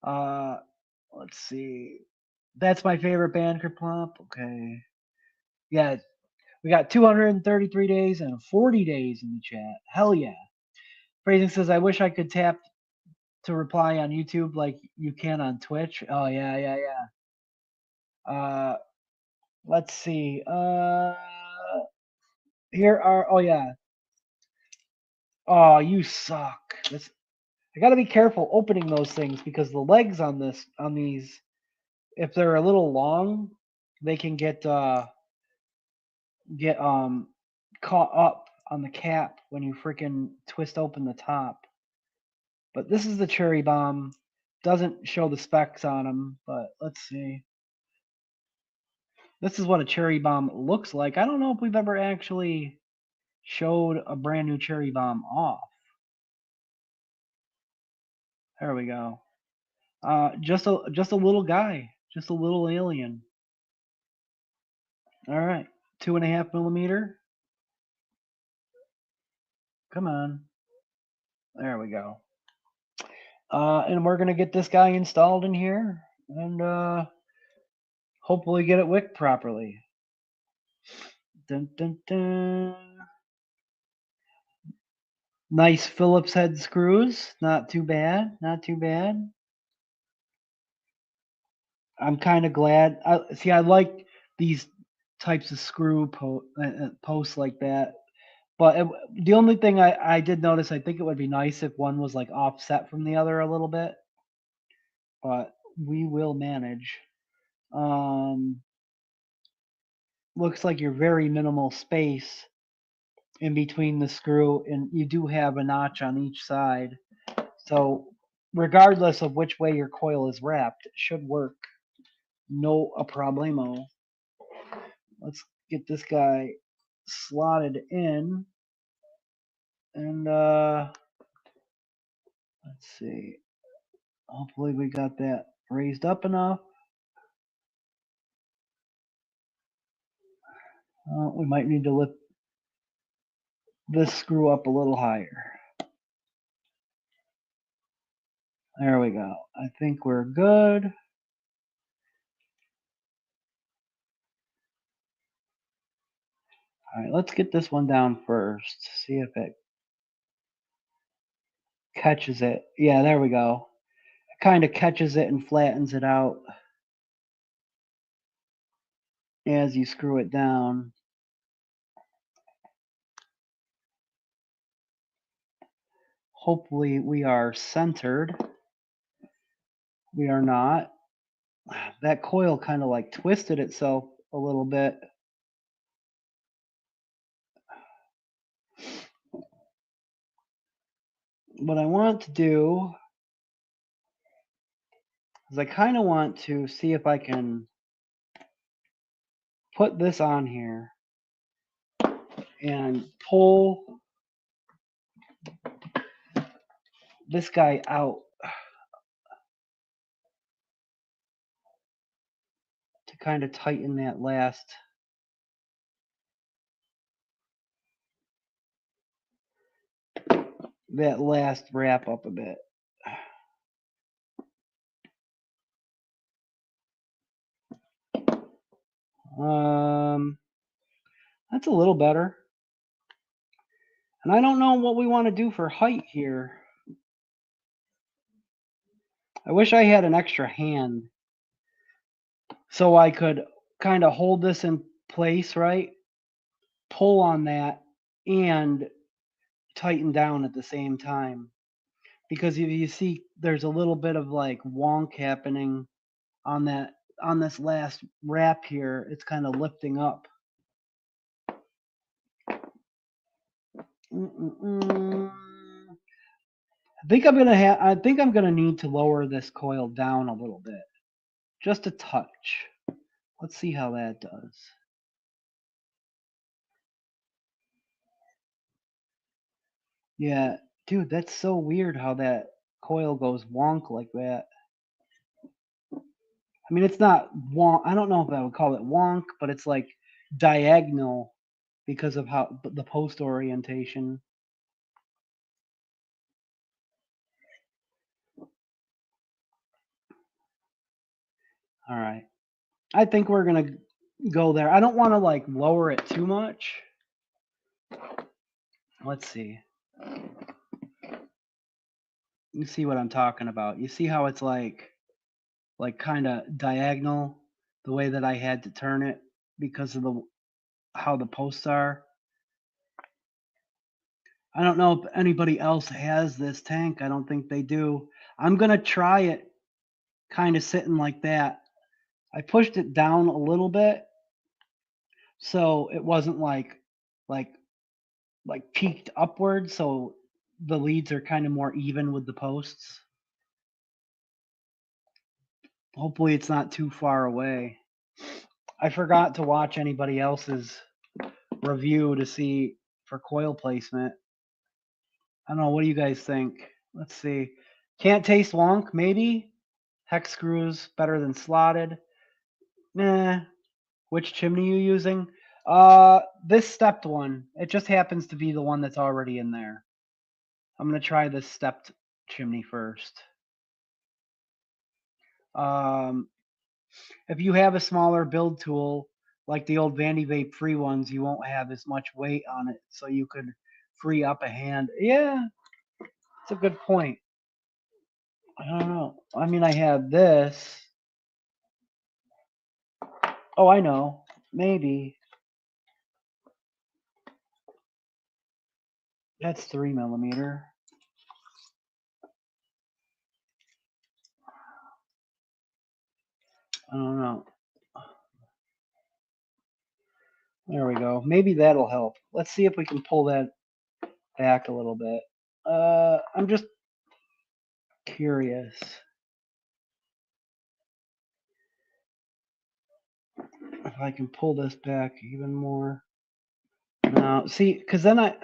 Let's see. That's my favorite band, Kerplomp. Okay. Yeah, we got 233 days and 40 days in the chat. Hell yeah. Phrasing says, I wish I could tap to reply on YouTube like you can on Twitch. Oh, yeah. Let's see. Here are, oh, yeah. Oh, you suck. I got to be careful opening those things because the legs on these, if they're a little long, they can get caught up on the cap when you freaking twist open the top. But this is the Cherry Bomb. Doesn't show the specs on them, but let's see. This is what a Cherry Bomb looks like. I don't know if we've ever actually showed a brand new Cherry Bomb off. There we go. Just a little guy, just a little alien. All right, 2.5 millimeter. Come on. There we go. And we're gonna get this guy installed in here and hopefully get it wicked properly. Dun, dun, dun. Nice Phillips head screws. Not too bad. Not too bad. I'm kind of glad. I like these types of screw posts like that. But the only thing I did notice, I think it would be nice if one was like offset from the other a little bit. But we will manage. Looks like you're very minimal space in between the screw, and you do have a notch on each side. So regardless of which way your coil is wrapped, it should work. No a problemo. Let's get this guy slotted in. And let's see. Hopefully we got that raised up enough. We might need to lift this screw up a little higher. There we go. I think we're good. All right, let's get this one down first. See if it catches it. Yeah, there we go. It kind of catches it and flattens it out as you screw it down. Hopefully we are centered. We are not. That coil kind of like twisted itself a little bit. What I want to do is I kind of want to see if I can put this on here and pull this guy out to kind of tighten that last wrap up a bit. That's a little better. And I don't know what we want to do for height here. I wish I had an extra hand so I could kind of hold this in place, right? Pull on that and tighten down at the same time. Because if you see, there's a little bit of like wonk happening on this last wrap here. It's kind of lifting up. I think I'm gonna need to lower this coil down a little bit, just a touch. Let's see how that does. Yeah, dude, that's so weird how that coil goes wonk like that. I mean, it's not wonk. I don't know if I would call it wonk, but it's like diagonal because of how the post orientation. All right. I think we're going to go there. I don't want to like lower it too much. Let's see. You see what I'm talking about. You see how it's like kind of diagonal the way that I had to turn it because of how the posts are. I don't know if anybody else has this tank. I don't think they do. I'm going to try it kind of sitting like that. I pushed it down a little bit so it wasn't like peaked upwards, so the leads are kind of more even with the posts. Hopefully it's not too far away. I forgot to watch anybody else's review to see for coil placement. I don't know. What do you guys think? Let's see. Can't taste wonk, maybe. Hex screws better than slotted. Nah. Which chimney you using? This stepped one. It just happens to be the one that's already in there. I'm gonna try this stepped chimney first. If you have a smaller build tool, like the old Vandy Vape free ones, you won't have as much weight on it, so you could free up a hand. Yeah, it's a good point. I don't know. I mean, I have this. Oh, I know. Maybe. That's 3mm. I don't know. There we go. Maybe that'll help. Let's see if we can pull that back a little bit. I'm just curious if I can pull this back even more. No, see, because then I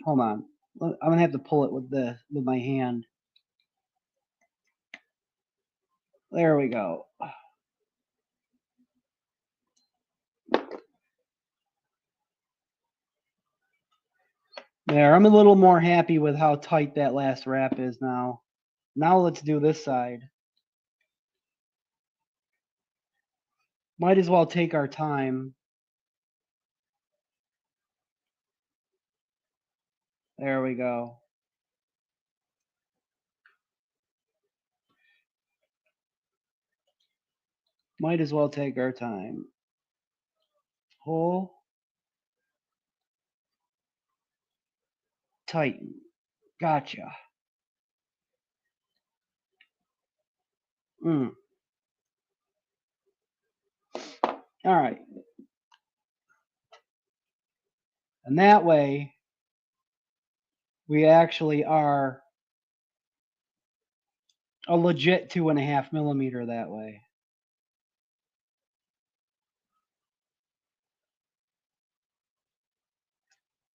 hold on. I'm gonna have to pull it with my hand. There we go. There, I'm a little more happy with how tight that last wrap is now. Now let's do this side. Might as well take our time. There we go. Might as well take our time. Pull. Tighten. Gotcha. All right. And that way, we actually are a legit 2.5 millimeter that way.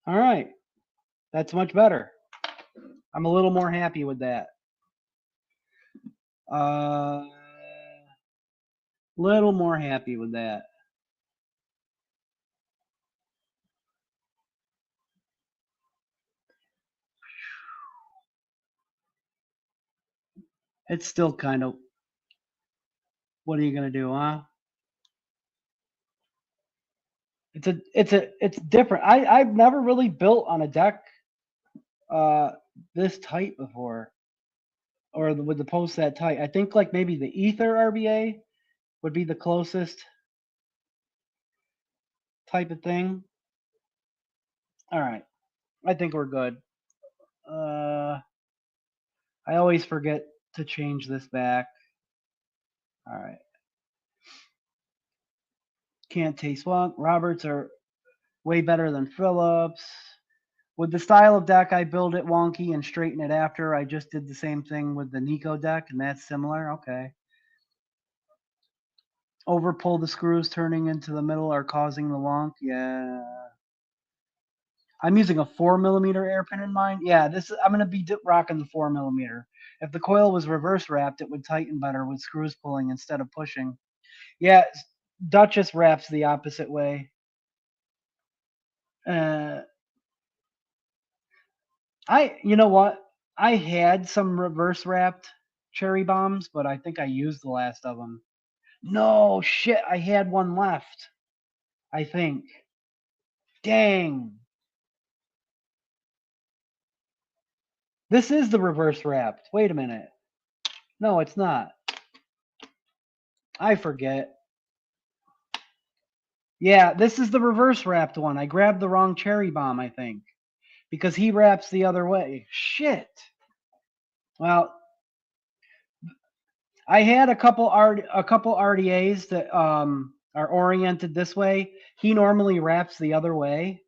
All right. That's much better. I'm a little more happy with that. Little more happy with that. It's still kind of, what are you gonna do, huh? It's different. I've never really built on a deck this tight before, or with the post that tight. I think like maybe the Ether RBA would be the closest type of thing. All right, I think we're good. I always forget to change this back. All right. Can't taste one. Roberts are way better than Phillips. With the style of deck, I build it wonky and straighten it after. I just did the same thing with the Nico deck, and that's similar. Okay. Overpull the screws turning into the middle are causing the wonk. Yeah. I'm using a 4mm airpin in mine. Yeah, I'm gonna be rocking the 4mm. If the coil was reverse wrapped, it would tighten better with screws pulling instead of pushing. Yeah, Duchess wraps the opposite way. You know what? I had some reverse wrapped cherry bombs, but I think I used the last of them. No, shit, I had one left. I think. Dang. This is the reverse wrapped. Wait a minute. No, it's not. I forget. Yeah, this is the reverse wrapped one. I grabbed the wrong cherry bomb, I think, because he wraps the other way. Shit. Well, I had a couple RDAs that are oriented this way. He normally wraps the other way.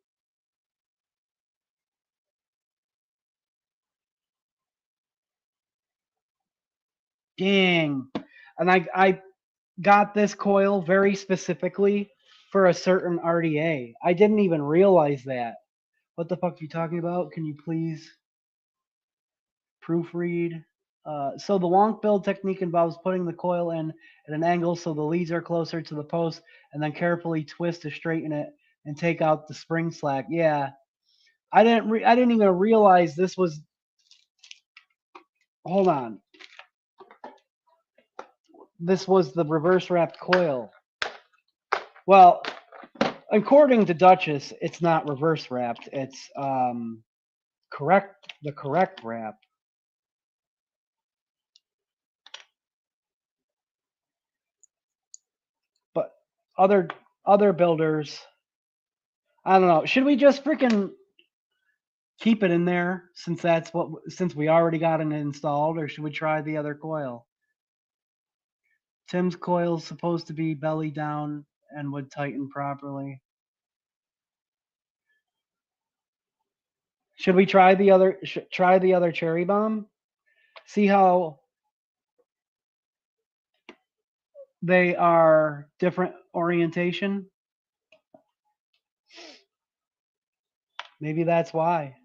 Dang. And I got this coil very specifically for a certain RDA. I didn't even realize that. What the fuck are you talking about? Can you please proofread? So the wonk build technique involves putting the coil in at an angle so the leads are closer to the post, and then carefully twist to straighten it and take out the spring slack. Yeah, I didn't even realize this was. Hold on. This was the reverse wrapped coil. Well, according to Duchess, it's not reverse wrapped. It's the correct wrap. But other builders, I don't know. Should we just freaking keep it in there since we already got it installed, or should we try the other coil? Tim's coil is supposed to be belly down and would tighten properly. Should we try the other cherry bomb? See how they are different orientation? Maybe that's why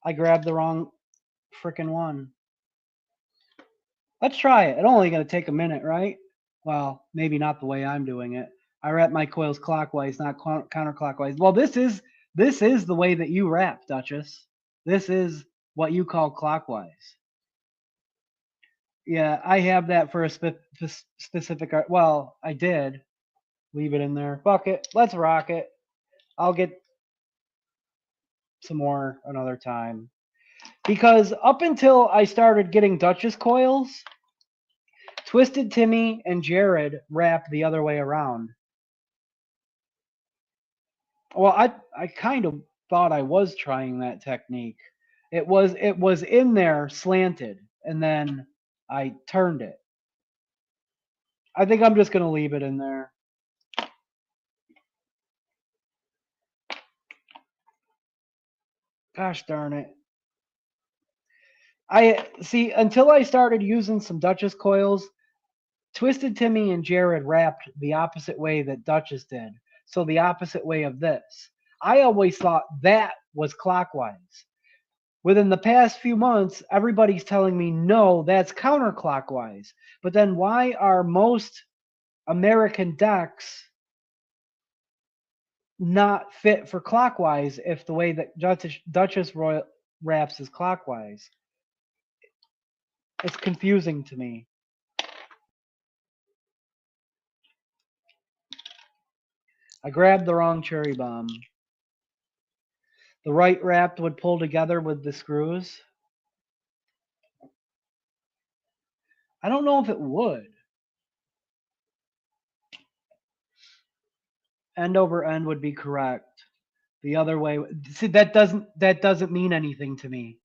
I grabbed the wrong freaking one. Let's try it. It's only going to take a minute, right? Well, maybe not the way I'm doing it. I wrap my coils clockwise, not counterclockwise. Well, this is This is the way that you wrap, Duchess. This is what you call clockwise. Yeah, I have that for a specific art. Well, I did leave it in there. Fuck it. Let's rock it. I'll get some more another time. Because up until I started getting Duchess coils, Twisted Timmy and Jared wrap the other way around. Well, I kind of thought I was trying that technique. It was in there slanted, and then I turned it. I think I'm just gonna leave it in there. Gosh darn it. I see, until I started using some Duchess coils, Twisted Timmy and Jared wrapped the opposite way that Duchess did. So the opposite way of this. I always thought that was clockwise. Within the past few months, everybody's telling me, no, that's counterclockwise. But then why are most American decks not fit for clockwise if the way that Duchess Royal wraps is clockwise? It's confusing to me. I grabbed the wrong cherry bomb. The right wrap would pull together with the screws. I don't know if it would. End over end would be correct. The other way, see, that doesn't mean anything to me.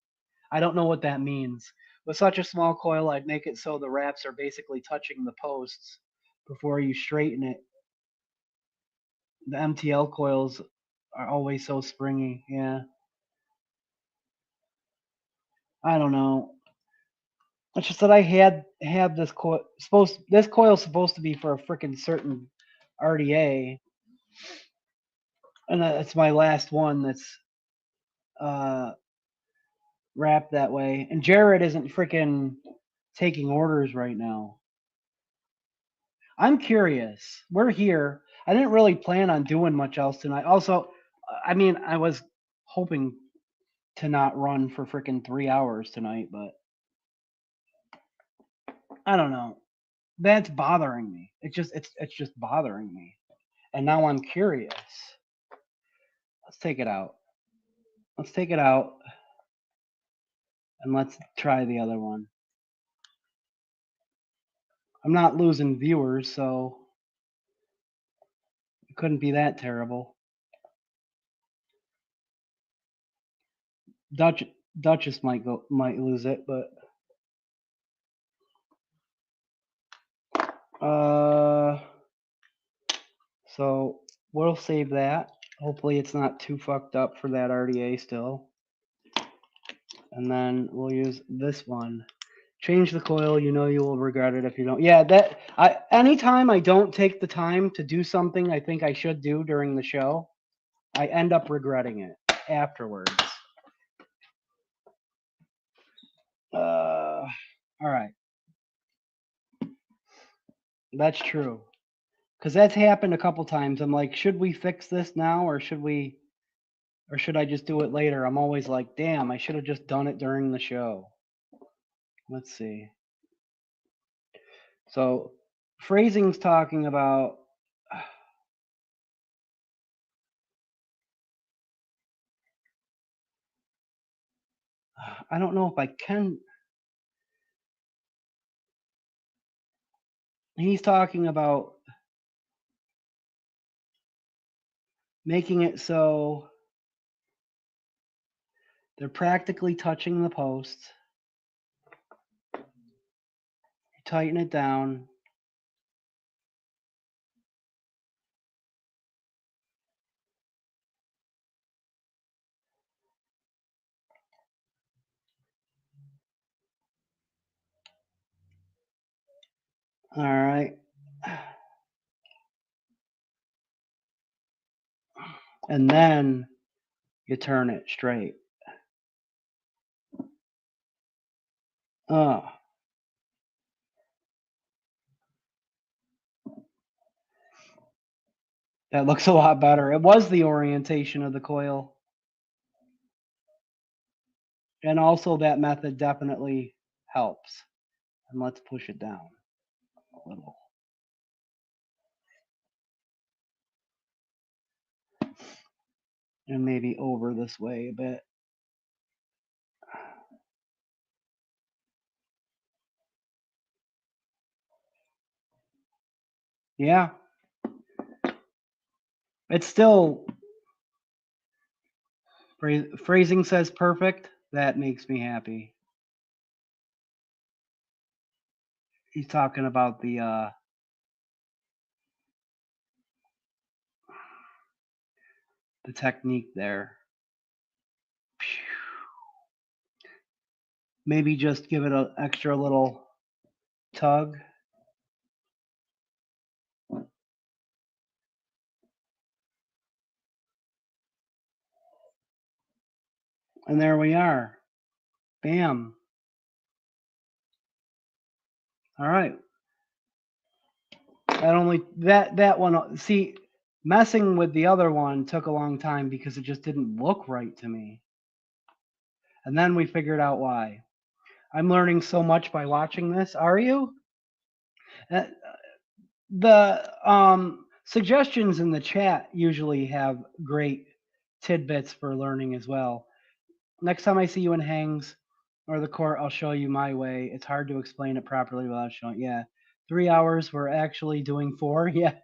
I don't know what that means. With such a small coil, I'd make it so the wraps are basically touching the posts before you straighten it. The MTL coils are always so springy. Yeah. I don't know. It's just that I had this coil this coil's supposed to be for a freaking certain RTA, and that's my last one that's wrapped that way. And Jared isn't freaking taking orders right now. I'm curious. We're here. I didn't really plan on doing much else tonight. Also, I mean, I was hoping to not run for freaking 3 hours tonight, but I don't know. That's bothering me. It's just bothering me. And now I'm curious. Let's take it out. Let's take it out and let's try the other one. I'm not losing viewers, so it couldn't be that terrible. Duchess might lose it, but so we'll save that. Hopefully it's not too fucked up for that RDA still. And then we'll use this one. Change the coil. You know you will regret it if you don't. Yeah, anytime I don't take the time to do something I think I should do during the show, I end up regretting it afterwards. All right. That's true. Because that's happened a couple times. I'm like, should we fix this now or should I just do it later? I'm always like, damn, I should have just done it during the show. Let's see. So Phrasing's talking about I don't know if I can. He's talking about making it so they're practically touching the posts. You tighten it down. All right. And then you turn it straight. Oh. That looks a lot better. It was the orientation of the coil. And also that method definitely helps. And let's push it down a little. And maybe over this way a bit. Yeah. It's still, phrasing says perfect. That makes me happy. He's talking about the technique there. Maybe just give it an extra little tug. And there we are. Bam. All right. That one, see, messing with the other one took a long time because it just didn't look right to me. And then we figured out why. I'm learning so much by watching this. Are you? The suggestions in the chat usually have great tidbits for learning as well. Next time I see you in hangs or the court, I'll show you my way. It's hard to explain it properly without showing. Yeah, 3 hours. We're actually doing 4. Yeah.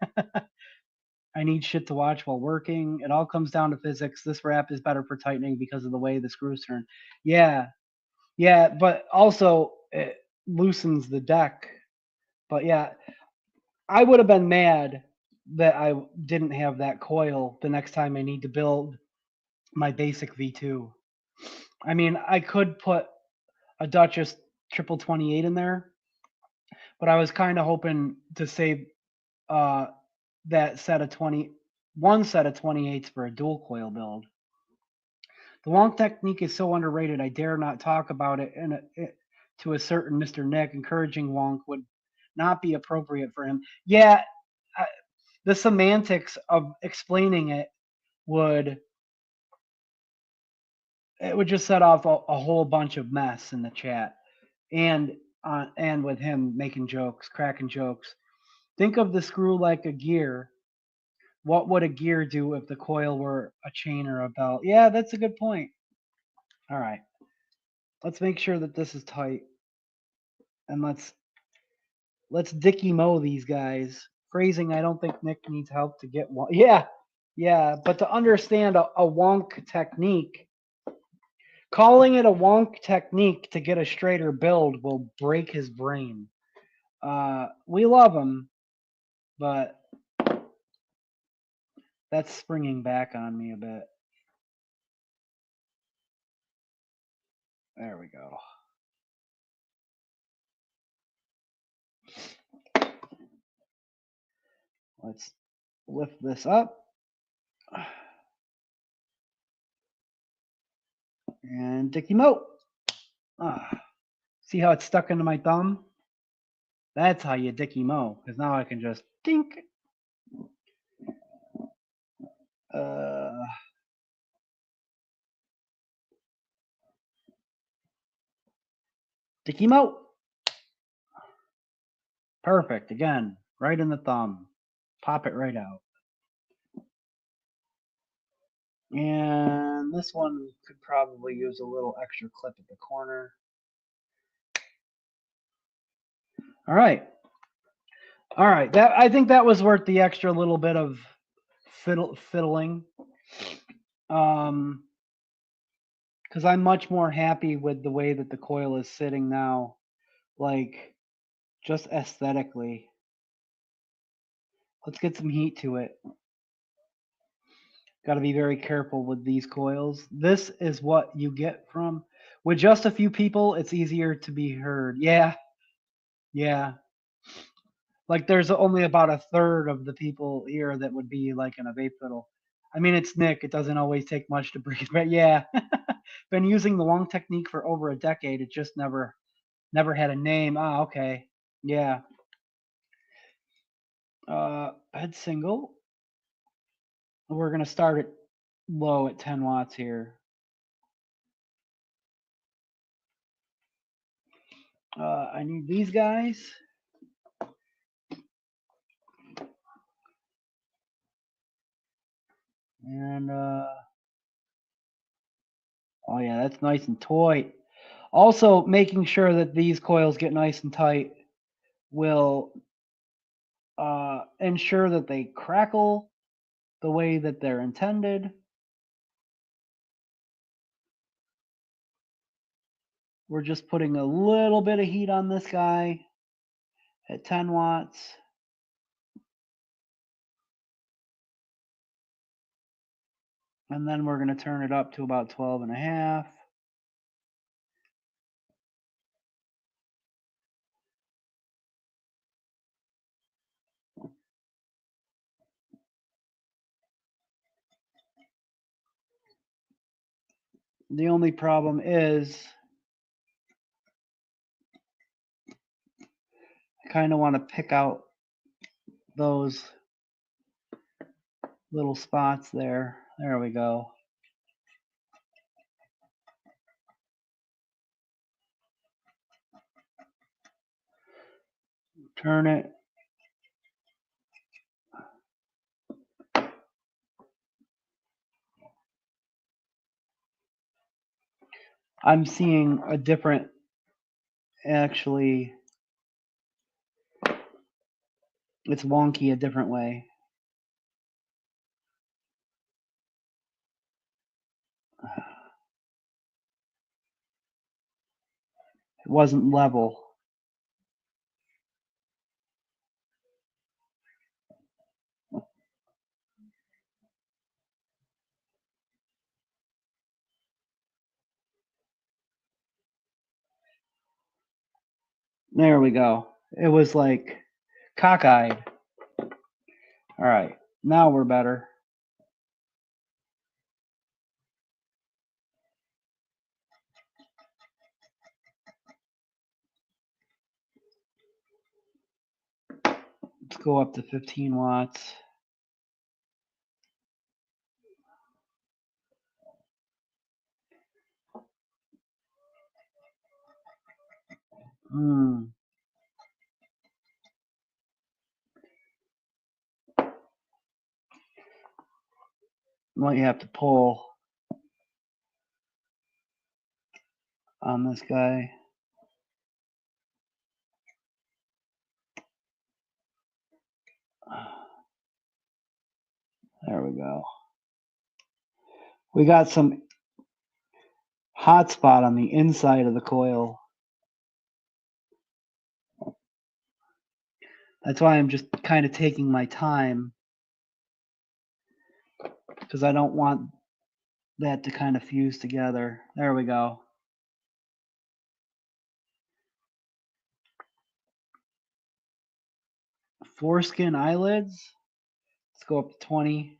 I need shit to watch while working. It all comes down to physics. This wrap is better for tightening because of the way the screws turn. Yeah. Yeah, but also it loosens the deck. But yeah, I would have been mad that I didn't have that coil the next time I need to build my basic V2. I mean, I could put a Duchess 28 in there, but I was kind of hoping to save uh, that set of one set of 28s for a dual coil build. The Wonk technique is so underrated, I dare not talk about it to a certain Mr. Nick. Encouraging Wonk would not be appropriate for him. Yeah, the semantics of explaining it would just set off a whole bunch of mess in the chat, and with him making jokes, cracking jokes. Think of the screw like a gear. What would a gear do if the coil were a chain or a belt? Yeah, that's a good point. All right, let's make sure that this is tight, and let's Dicky Mow these guys. Phrasing, I don't think Nick needs help to get one. Yeah, yeah, but to understand a Wonk technique, calling it a Wonk technique to get a straighter build will break his brain. We love him, but that's springing back on me a bit. There we go. Let's lift this up. And Dicky Moat. See how it's stuck into my thumb? That's how you Dicky Mow, because now I can just dink. Dicky Moat. Perfect. Again, right in the thumb. Pop it right out. And this one could probably use a little extra clip at the corner. All right. All right. I think that was worth the extra little bit of fiddling. Because I'm much more happy with the way that the coil is sitting now. Like, just aesthetically. Let's get some heat to it. Got to be very careful with these coils. This is what you get from, with just a few people, it's easier to be heard. Yeah. Yeah. Like there's only about a third of the people here that would be like in a vape fiddle. I mean, it's Nick. It doesn't always take much to breathe, but yeah. Been using the Wong technique for over a decade. It just never had a name. Ah, okay. Yeah. Head single. We're going to start it low at 10 watts here. I need these guys. And, oh yeah, that's nice and tight. Also, making sure that these coils get nice and tight will ensure that they crackle the way that they're intended. We're just putting a little bit of heat on this guy at 10 watts. And then we're going to turn it up to about 12.5. The only problem is I kind of want to pick out those little spots there. There we go. Turn it. I'm seeing a different, actually, it's wonky a different way. It wasn't level. There we go. It was like cockeyed. All right, now we're better. Let's go up to 15 watts. Might have to pull on this guy. There we go. We got some hot spot on the inside of the coil. That's why I'm just kind of taking my time, because I don't want that to kind of fuse together. There we go. Foreskin eyelids. Let's go up to 20.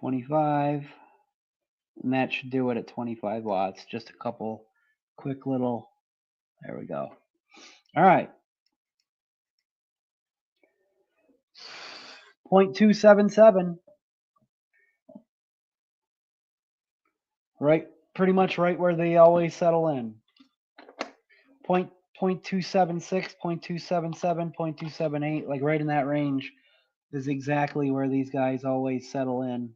$25, and that should do it at 25 watts. Just a couple quick little, there we go. All right. 0.277. Right, pretty much right where they always settle in. 0.276, 0.277, 0.278, like right in that range is exactly where these guys always settle in.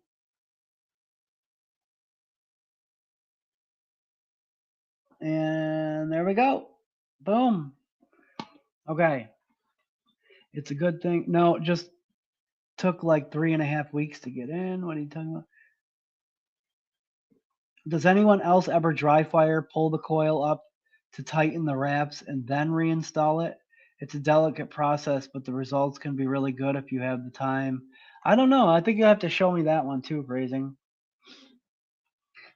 And there we go. Boom. Okay. It's a good thing. No, it just took like 3.5 weeks to get in. What are you talking about? Does anyone else ever dry fire, pull the coil up to tighten the wraps, and then reinstall it? It's a delicate process, but the results can be really good if you have the time. I don't know. I think you have to show me that one too, Phrasing.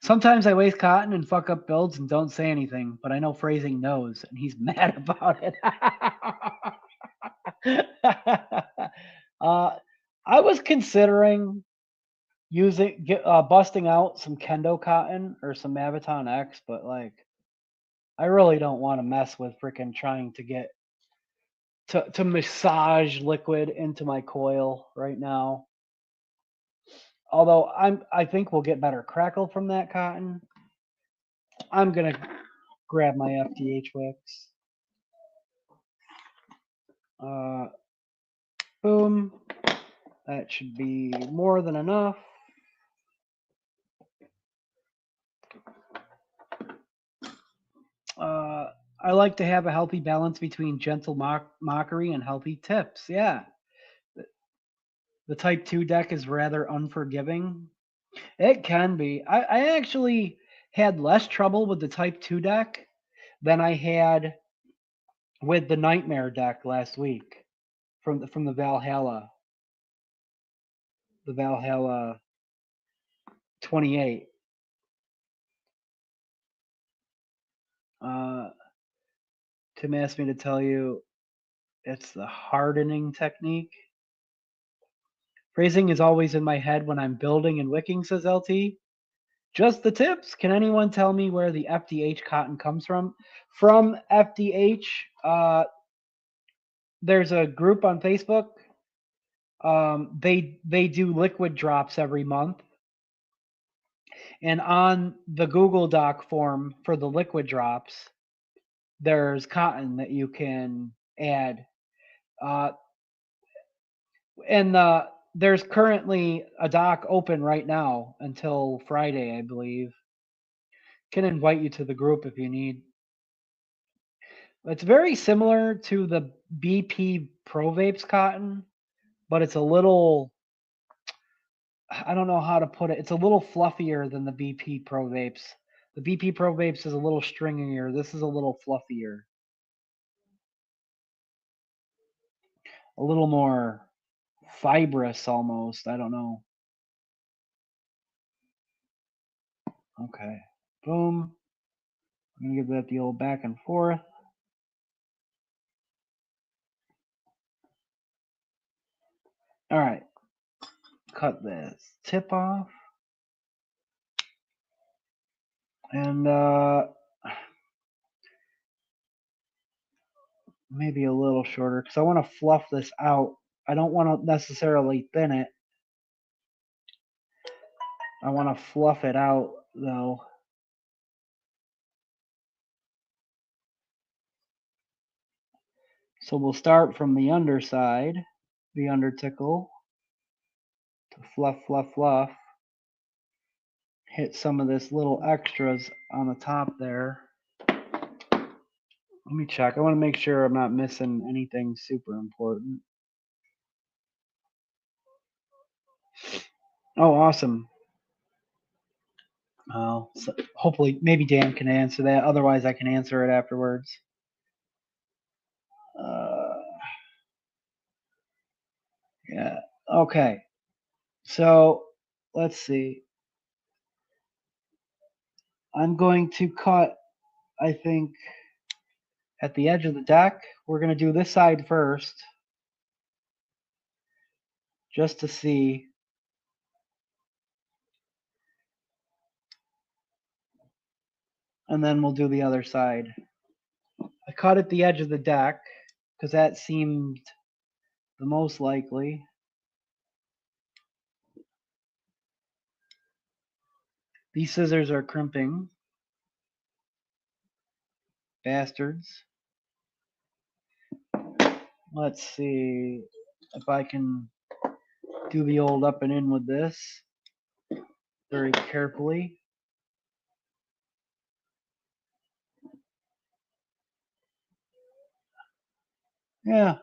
Sometimes I waste cotton and fuck up builds and don't say anything, but I know Phrasing knows, and he's mad about it. I was considering busting out some Kendo cotton or some Maviton X, but like I really don't want to mess with freaking trying to get to massage liquid into my coil right now. Although I think we'll get better crackle from that cotton. I'm gonna grab my FDH wicks. Boom. That should be more than enough. I like to have a healthy balance between gentle mockery and healthy tips. Yeah. The Type 2 deck is rather unforgiving. It can be. I actually had less trouble with the Type 2 deck than I had with the Nightmare deck last week from the Valhalla. The Valhalla 28. Tim asked me to tell you it's the hardening technique. Phrasing is always in my head when I'm building and wicking, says LT. Just the tips. Can anyone tell me where the FDH cotton comes from? From FDH, there's a group on Facebook. They do liquid drops every month. And on the Google Doc form for the liquid drops, there's cotton that you can add. And there's currently a doc open right now until Friday, I believe. Can invite you to the group if you need. It's very similar to the BP Pro Vapes cotton, but it's a little, I don't know how to put it. It's a little fluffier than the BP Pro Vapes. The BP Pro Vapes is a little stringier. This is a little fluffier. A little more fibrous almost. I don't know. Okay. Boom. I'm going to give that the old back and forth. All right. Cut this tip off. And maybe a little shorter because I want to fluff this out. I don't want to necessarily thin it. I want to fluff it out though. So we'll start from the underside, the under tickle, to fluff, fluff, fluff. Hit some of this little extras on the top there. Let me check. I want to make sure I'm not missing anything super important. Oh, awesome. Oh, so hopefully, maybe Dan can answer that. Otherwise, I can answer it afterwards. Yeah. Okay. So let's see. I'm going to cut, I think, at the edge of the deck. We're going to do this side first, just to see. And then we'll do the other side. I cut at the edge of the deck because that seemed the most likely. These scissors are crimping. Bastards. Let's see if I can do the old up and in with this very carefully. Yeah.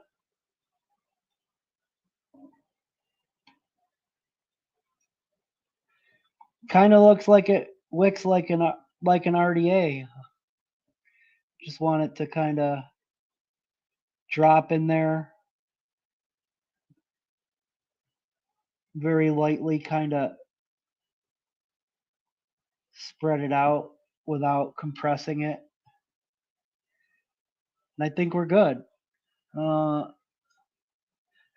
Kind of looks like it wicks like an RTA. Just want it to kind of drop in there very lightly, kind of spread it out without compressing it. And I think we're good.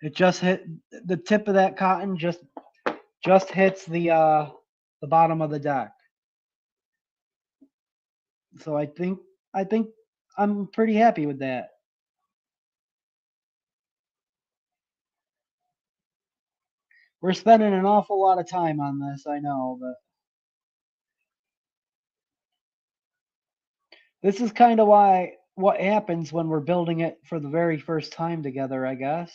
It just hit the tip of that cotton, just just hits the bottom of the deck. So I think I'm pretty happy with that. We're spending an awful lot of time on this, I know, but this is kind of what happens when we're building it for the very first time together, I guess.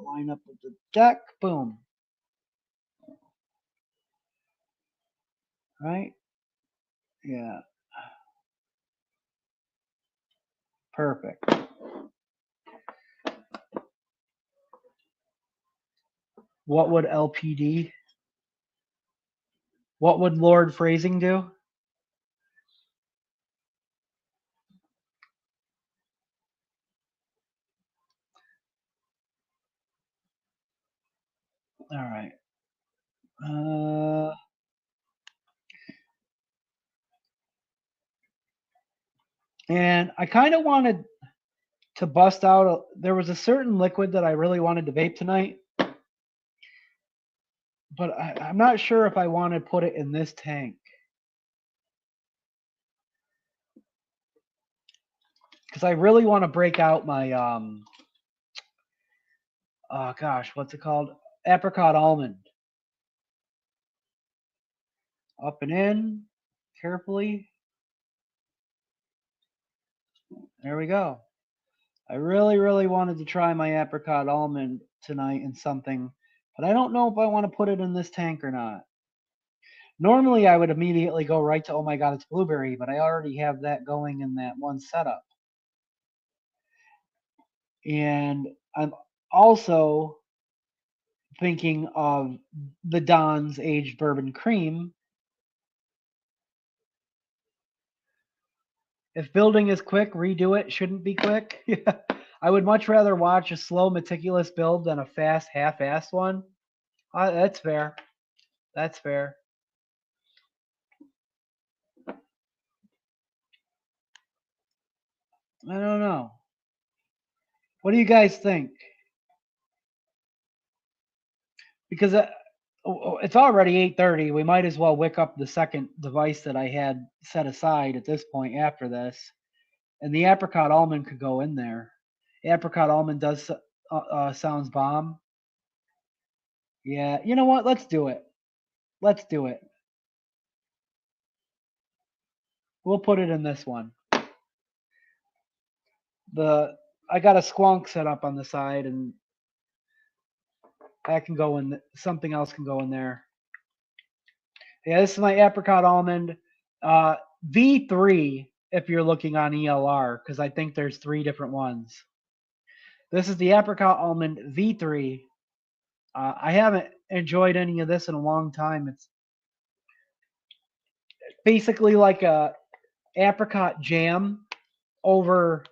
Line up with the deck, boom. Right? Yeah. Perfect. What would LPD? What would Lord Phrasing do? All right. And I kind of wanted to bust out. There was a certain liquid that I really wanted to vape tonight, but I'm not sure if I want to put it in this tank. Because I really want to break out my, oh gosh, what's it called? Apricot almond. Up and in, carefully. There we go. I really, really wanted to try my apricot almond tonight in something, but I don't know if I want to put it in this tank or not. Normally, I would immediately go right to, oh my god, it's blueberry, but I already have that going in that one setup. And I'm also thinking of the Don's aged bourbon cream. If building is quick, redo it. Shouldn't be quick. I would much rather watch a slow, meticulous build than a fast, half-assed one. That's fair. That's fair. I don't know. What do you guys think? Because it's already 8:30. We might as well wick up the second device that I had set aside at this point after this. And the apricot almond could go in there. Apricot almond does sounds bomb. Yeah, you know what? Let's do it. Let's do it. We'll put it in this one. I got a squonk set up on the side, and that can go in. Something else can go in there. Yeah, this is my apricot almond V3. If you're looking on ELR, because I think there's 3 different ones. This is the apricot almond V3. I haven't enjoyed any of this in a long time. It's basically like a apricot jam over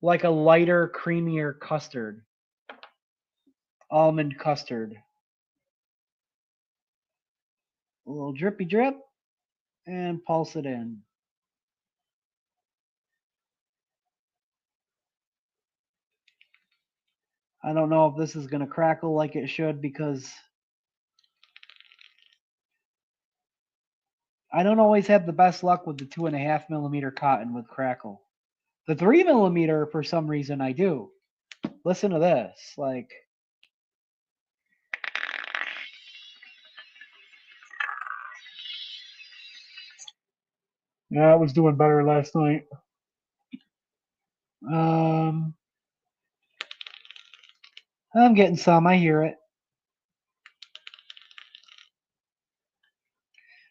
like a lighter, creamier custard. Almond custard. A little drippy drip and pulse it in. I don't know if this is going to crackle like it should because I don't always have the best luck with the 2.5 millimeter cotton with crackle. The 3 millimeter, for some reason, I do. Listen to this. Like, yeah, I was doing better last night. I'm getting some. I hear it.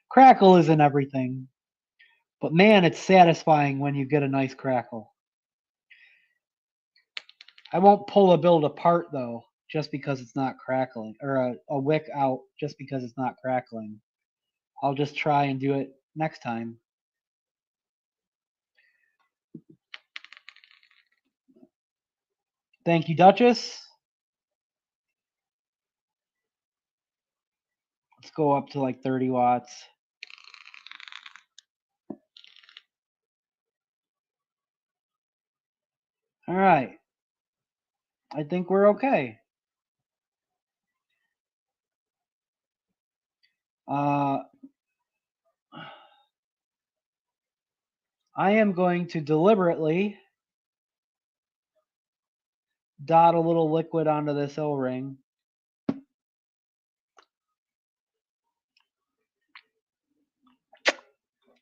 Crackle isn't everything, but man, it's satisfying when you get a nice crackle. I won't pull a build apart though, just because it's not crackling, or a wick out just because it's not crackling. I'll just try and do it next time. Thank you, Duchess. Let's go up to like 30 watts. All right. I think we're okay. I am going to deliberately dot a little liquid onto this O-ring.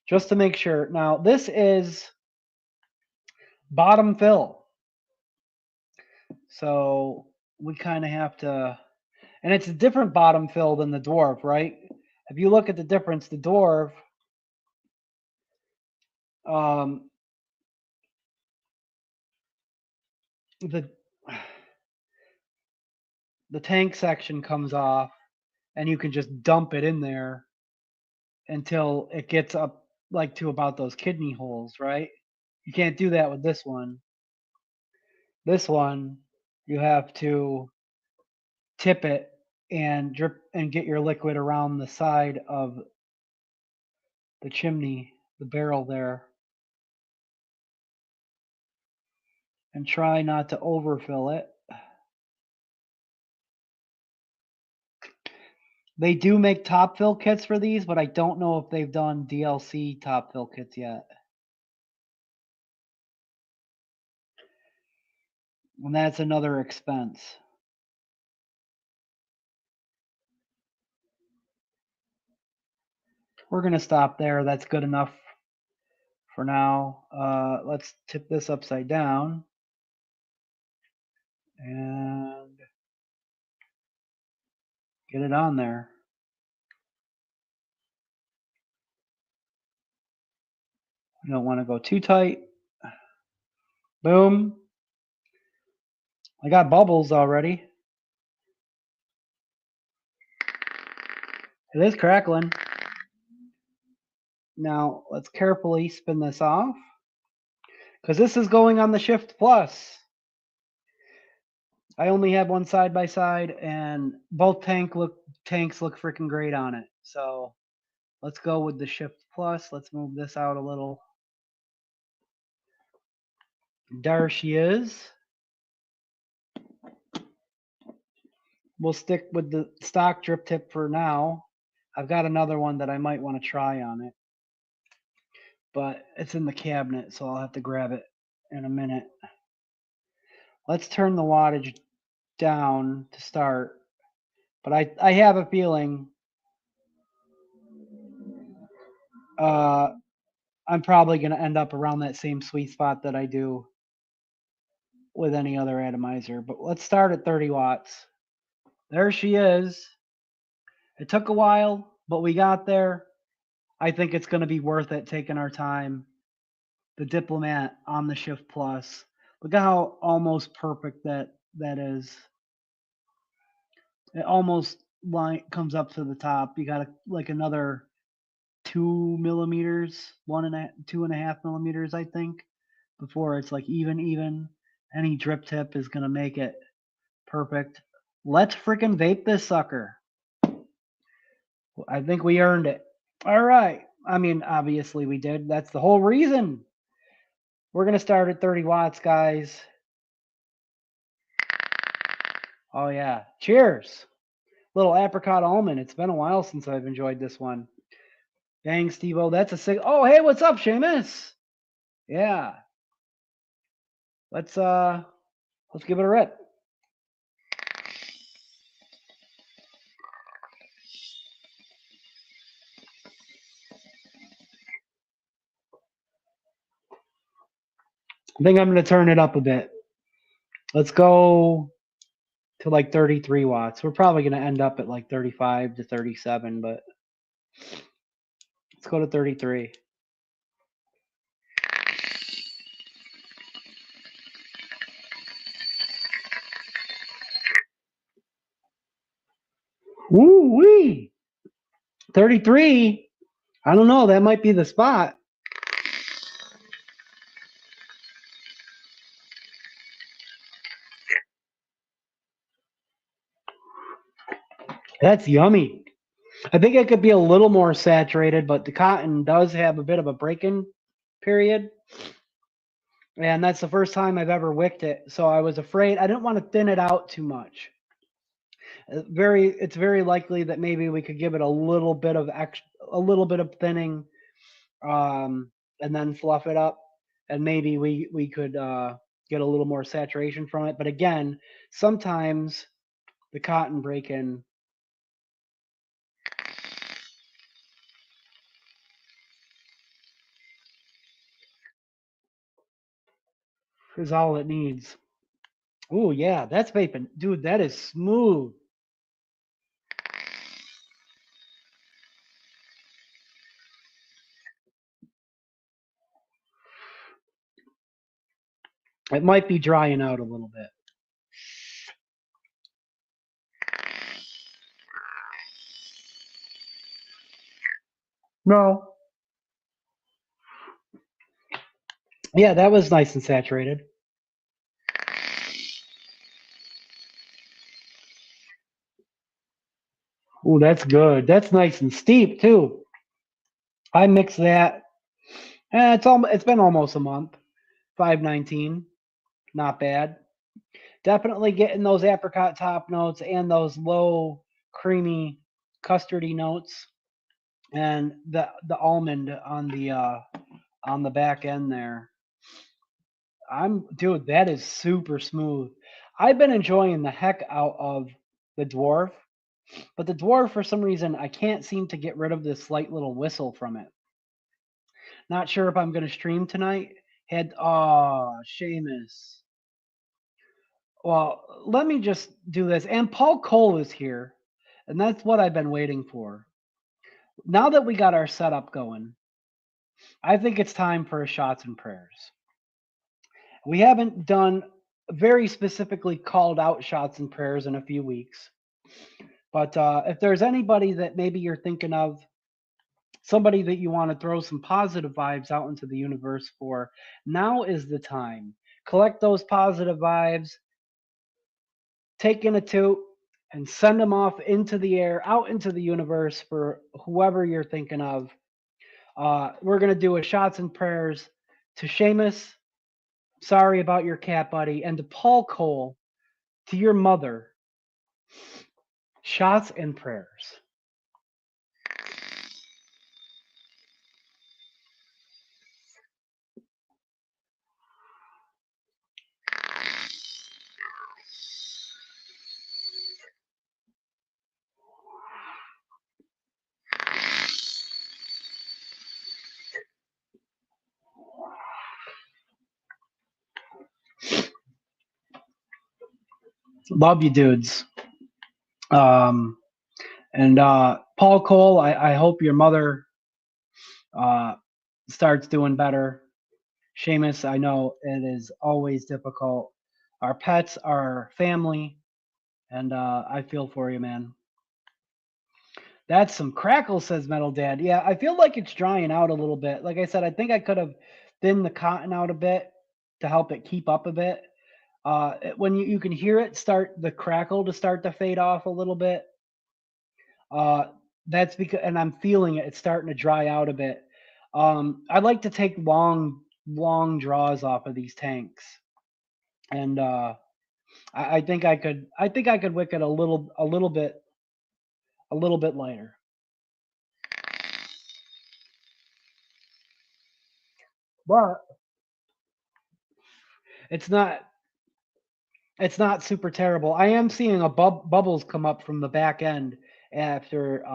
Just to make sure. Now, this is bottom fill. So we kind of have to, and it's a different bottom fill than the dwarf, right? If you look at the difference, the dwarf, the tank section comes off and you can just dump it in there until it gets up like to about those kidney holes, right? You can't do that with this one. This one, you have to tip it and drip and get your liquid around the side of the chimney, the barrel there. And try not to overfill it. They do make top fill kits for these, but I don't know if they've done DLC top fill kits yet. And that's another expense. We're going to stop there. That's good enough for now. Let's tip this upside down. And get it on there. You don't want to go too tight. Boom. I got bubbles already. It is crackling. Now let's carefully spin this off, because this is going on the Shift Plus. I only have one side by side, and both tanks look freaking great on it. So let's go with the Shift Plus. Let's move this out a little. There she is. We'll stick with the stock drip tip for now. I've got another one that I might want to try on it, but it's in the cabinet, so I'll have to grab it in a minute. Let's turn the wattage down to start, but I have a feeling I'm probably going to end up around that same sweet spot that I do with any other atomizer. But let's start at 30 watts. There she is. It took a while, but we got there. I think it's going to be worth it taking our time. The Diplomat on the Shift Plus. Look at how almost perfect that is. It almost comes up to the top. You got like another 2 millimeters, 2.5 millimeters, I think, before it's like even. Any drip tip is gonna make it perfect. Let's freaking vape this sucker. I think we earned it. All right. I mean, obviously we did. That's the whole reason. We're gonna start at 30 watts, guys. Oh yeah. Cheers. Little apricot almond. It's been a while since I've enjoyed this one. Dang, Steve-O, that's a sick. Oh, hey, what's up, Seamus? Yeah. Let's give it a rip. I think I'm going to turn it up a bit. Let's go to like 33 watts. We're probably going to end up at like 35 to 37, but let's go to 33. Woo-wee! 33. I don't know. That might be the spot. That's yummy. I think it could be a little more saturated, but the cotton does have a bit of a break-in period. And that's the first time I've ever wicked it. So I was afraid, I didn't want to thin it out too much. It's very likely that maybe we could give it a little bit of thinning, and then fluff it up, and maybe we could get a little more saturation from it. But again, sometimes the cotton break-in is all it needs. Oh yeah, that's vaping, dude. That is smooth. It might be drying out a little bit. No. Yeah, that was nice and saturated. Oh, that's good. That's nice and steep too. I mixed that. It's been almost a month. 519, not bad. Definitely getting those apricot top notes and those low creamy custardy notes, and the almond on the back end there. Dude, that is super smooth. I've been enjoying the heck out of the dwarf, but the dwarf, for some reason, I can't seem to get rid of this slight little whistle from it. Not sure if I'm going to stream tonight. Seamus. Well, let me just do this. And Paul Cole is here, and that's what I've been waiting for. Now that we got our setup going, I think it's time for a shots and prayers. We haven't done very specifically called out shots and prayers in a few weeks. But if there's anybody that maybe you're thinking of, somebody that you want to throw some positive vibes out into the universe for, now is the time. Collect those positive vibes, take in a toot, and send them off into the air, out into the universe for whoever you're thinking of. We're going to do a shots and prayers to Seamus. Sorry about your cat, buddy. And to Paul Cole, to your mother. Shots and prayers. Love you, dudes. And Paul Cole, I hope your mother starts doing better. Seamus, I know it is always difficult. Our pets are family, and I feel for you, man. That's some crackle, says Metal Dad. Yeah, I feel like it's drying out a little bit. Like I said, I think I could have thinned the cotton out a bit to help it keep up a bit. When you can hear it start, the crackle to start to fade off a little bit. That's because, and I'm feeling it. It's starting to dry out a bit. I like to take long draws off of these tanks, and I think I could wick it a little bit lighter. But it's not super terrible. I am seeing a bubbles come up from the back end after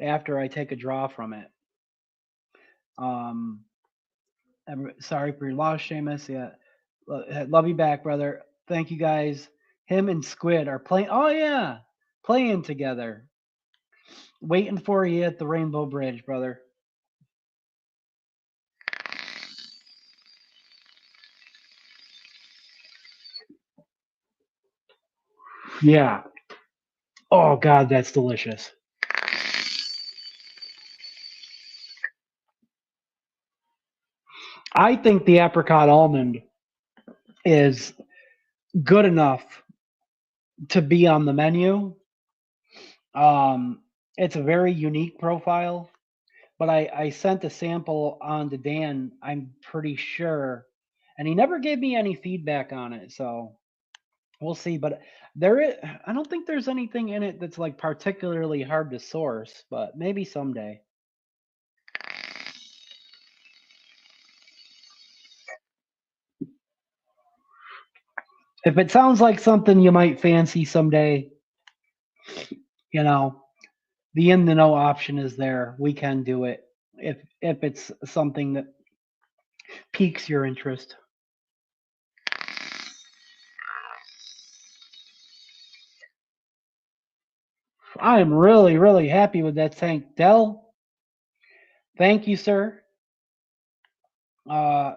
I take a draw from it. Sorry for your loss, Seamus. Yeah, love you back, brother. Thank you guys. Him and Squid are playing. Oh yeah, playing together. Waiting for you at the Rainbow Bridge, brother. Yeah. Oh God, that's delicious. I think the apricot almond is good enough to be on the menu. It's a very unique profile, but I sent a sample on to Dan, I'm pretty sure, and he never gave me any feedback on it, so we'll see. But I don't think there's anything in it that's like particularly hard to source, but maybe someday. If it sounds like something you might fancy someday, you know, the in the know option is there. We can do it if it's something that piques your interest. I am really, really happy with that tank. Dell, thank you, sir, uh,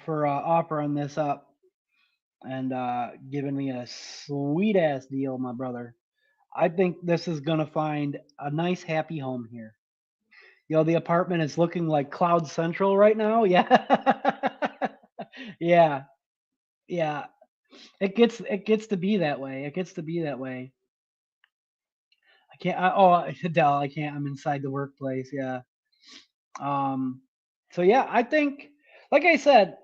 for offering this up and giving me a sweet ass deal, my brother. I think this is gonna find a nice, happy home here. The apartment is looking like Cloud Central right now. Yeah, yeah, yeah. It gets to be that way. It gets to be that way. I can't. Dell, I can't. I'm inside the workplace. Yeah. Um, so yeah, I think, like I said,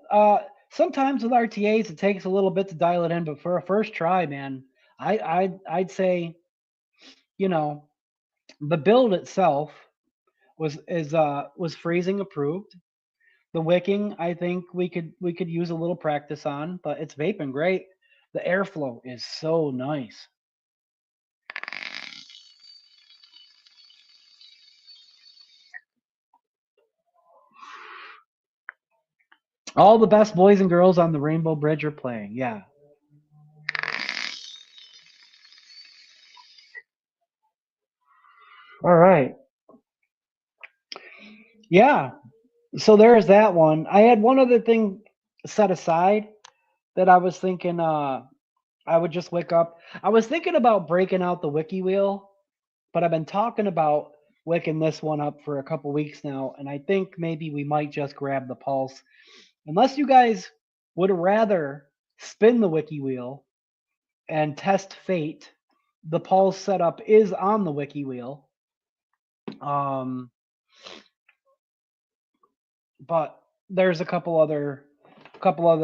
sometimes with RTAs it takes a little bit to dial it in, but for a first try, man, I'd say, you know, the build itself was freezing approved. The wicking, I think we could use a little practice on, but it's vaping great. The airflow is so nice. All the best boys and girls on the Rainbow Bridge are playing. Yeah. All right. Yeah. So there's that one. I had one other thing set aside that I was thinking I would just wick up. I was thinking about breaking out the wiki wheel, but I've been talking about wicking this one up for a couple weeks now, and I think maybe we might just grab the pulse. Unless you guys would rather spin the wiki wheel and test fate, the pulse setup is on the wiki wheel. Um, but there's a couple other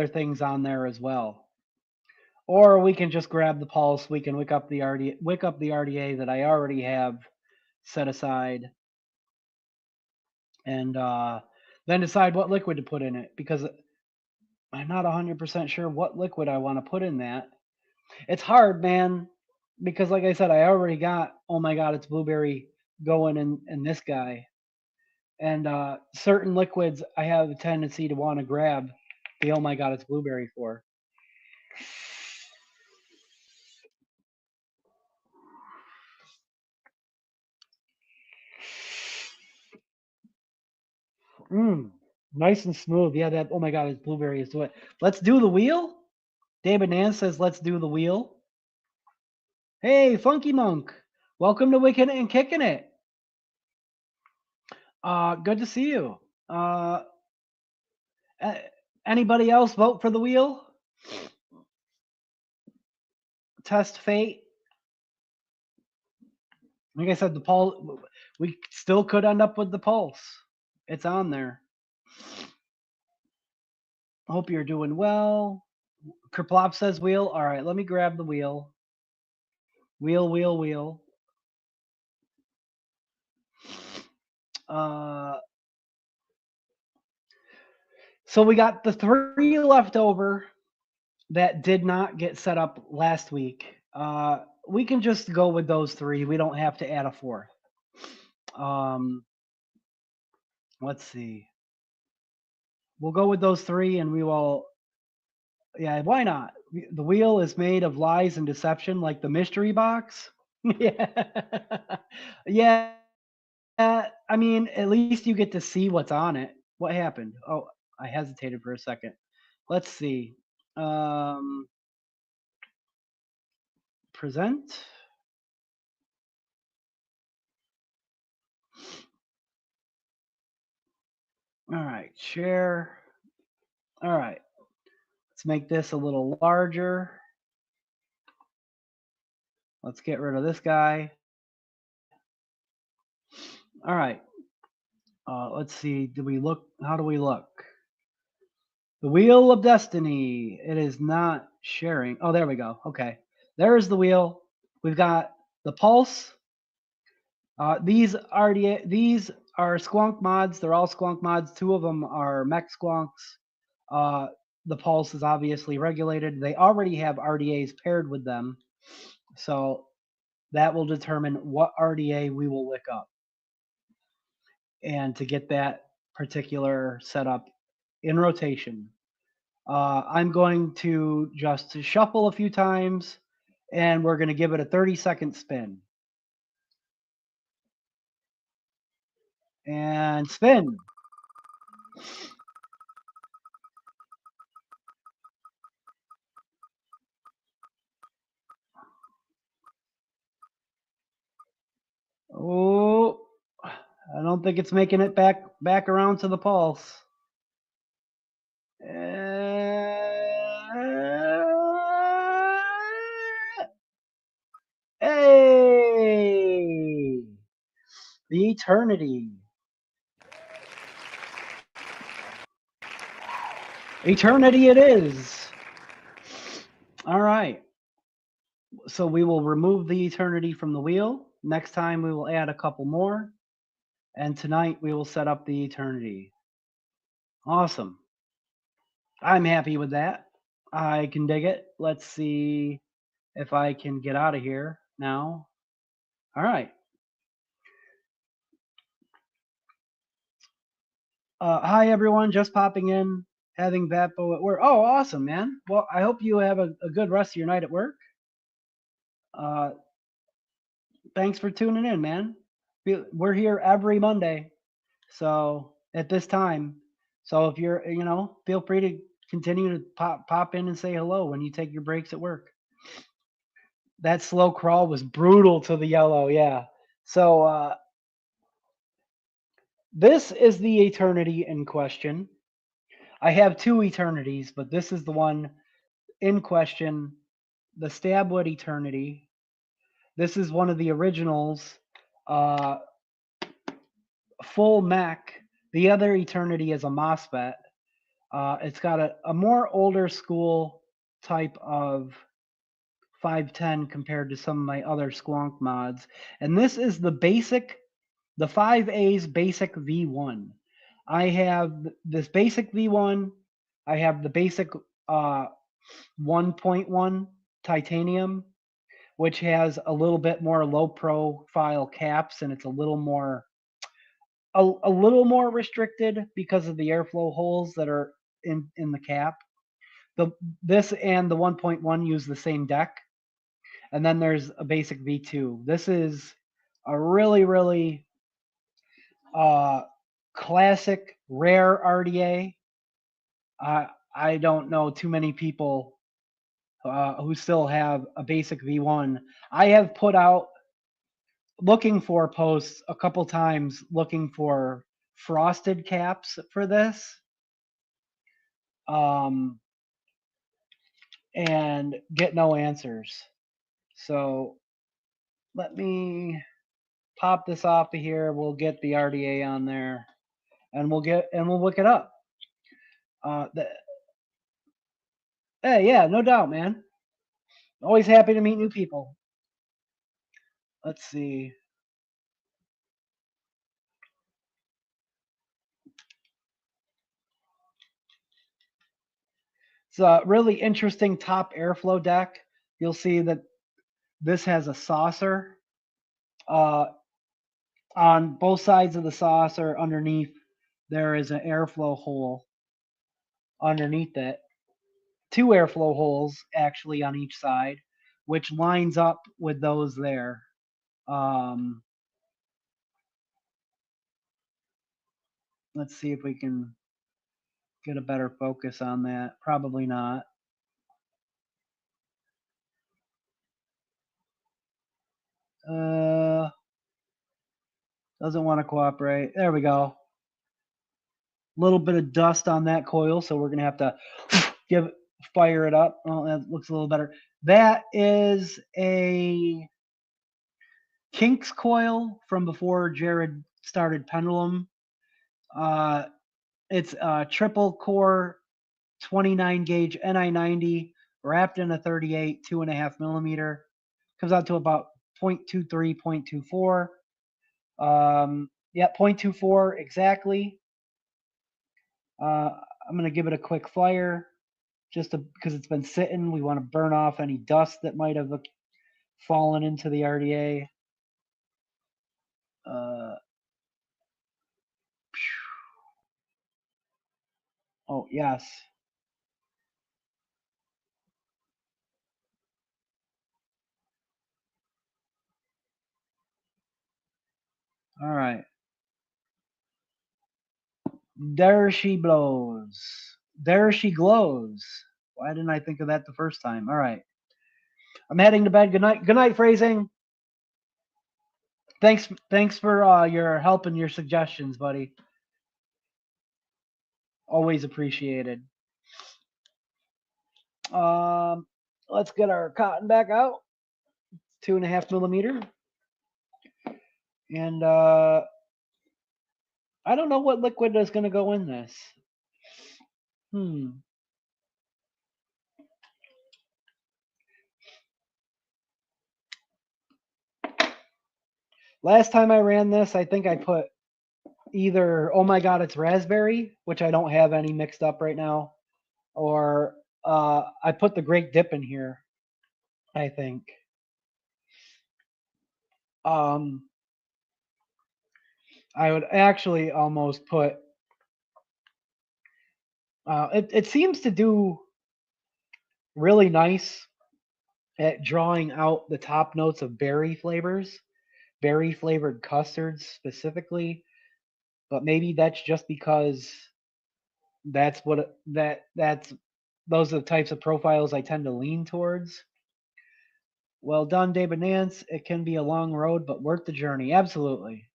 things on there as well. Or we can just grab the pulse. We can wick up the RDA that I already have set aside, and then decide what liquid to put in it, because I'm not 100% sure what liquid I want to put in that. It's hard, man, because like I said, I already got, oh my god, it's blueberry going in this guy, and certain liquids I have a tendency to want to grab the oh my god, it's blueberry for. Mm, nice and smooth. Yeah, that oh my god, it's blueberry is to it. Let's do the wheel. David Nance says, let's do the wheel. Hey, Funky Monk. Welcome to Wickin' It and Kicking It. Good to see you. Anybody else vote for the wheel? Test fate. Like I said, the pulse. We still could end up with the pulse. It's on there. Hope you're doing well. Kerplop says wheel. All right, let me grab the wheel. Wheel, wheel, wheel. Uh, so we got the 3 left over that did not get set up last week. We can just go with those 3. We don't have to add a 4th. Um, let's see. We'll go with those 3, and we will. Yeah, why not? The wheel is made of lies and deception, like the mystery box. Yeah, yeah. I mean, at least you get to see what's on it. What happened? Oh, I hesitated for a second. Let's see. Um, present. All right, share. All right, let's make this a little larger. Let's get rid of this guy. All right. Let's see. Do we look? How do we look? The Wheel of Destiny. It is not sharing. Oh, there we go. Okay. There's the wheel. We've got the pulse. These are squonk mods. They're all squonk mods. 2 of them are mech squonks. The pulse is obviously regulated. They already have RDAs paired with them. So that will determine what RDA we will lick up. And to get that particular setup in rotation, I'm going to just shuffle a few times, and we're going to give it a 30-second spin. And spin. Oh, I don't think it's making it back around to the pulse. Hey! The Eternity. Eternity it is. All right. So we will remove the Eternity from the wheel. Next time we will add a couple more. And tonight we will set up the Eternity. Awesome. I'm happy with that. I can dig it. Let's see if I can get out of here now. All right. Hi, everyone. Just popping in, having Vapo at work. Oh, awesome, man. Well, I hope you have a good rest of your night at work. Thanks for tuning in, man. We're here every Monday, so at this time. So if you're, feel free to continue to pop in and say hello when you take your breaks at work. That slow crawl was brutal to the yellow, yeah. So this is the Eternity in question. I have 2 Eternities, but this is the one in question, the Stabwood Eternity. This is one of the originals, full mech. The other Eternity is a MOSFET. It's got a more older school type of 510 compared to some of my other Squonk mods. And this is the 5A's basic V1. I have this basic V1. I have the basic 1.1 titanium, which has a little bit more low profile caps, and it's a little more restricted because of the airflow holes that are in the cap. This and the 1.1 use the same deck, and then there's a basic V2. This is a really classic rare RDA. I don't know too many people who still have a basic V1. I have put out looking for posts a couple times looking for frosted caps for this. And get no answers. So let me pop this off of here. We'll get the RDA on there, and we'll look it up. Hey, yeah, no doubt, man. Always happy to meet new people. Let's see. It's a really interesting top airflow deck. You'll see that this has a saucer on both sides of the saucer. Underneath, there is an airflow hole underneath it. 2 airflow holes actually on each side, which lines up with those there. Let's see if we can get a better focus on that. Probably not. Doesn't want to cooperate. There we go. A little bit of dust on that coil, so we're gonna have to fire it up. Oh, that looks a little better. That is a Kinks coil from before Jared started Pendulum. It's a triple core 29 gauge NI90 wrapped in a 38 2.5 millimeter. Comes out to about 0.23, 0.24. Yeah, 0.24 exactly. I'm going to give it a quick fire just because it's been sitting. We want to burn off any dust that might have fallen into the RDA. Oh, yes. All right. There she blows. There she glows. Why didn't I think of that the first time? All right. I'm heading to bed. Good night. Good night, phrasing. Thanks for your help and your suggestions, buddy. Always appreciated. Let's get our cotton back out. 2.5 millimeter. And I don't know what liquid is going to go in this. Last time I ran this, I think I put either, oh my god, it's raspberry, which I don't have any mixed up right now, or I put the Great Dip in here, I think. I would actually almost put, it seems to do really nice at drawing out the top notes of berry flavors, berry flavored custards specifically, but maybe that's just because that's what that's those are the types of profiles I tend to lean towards. Well done, David Nance. It can be a long road, but worth the journey. Absolutely.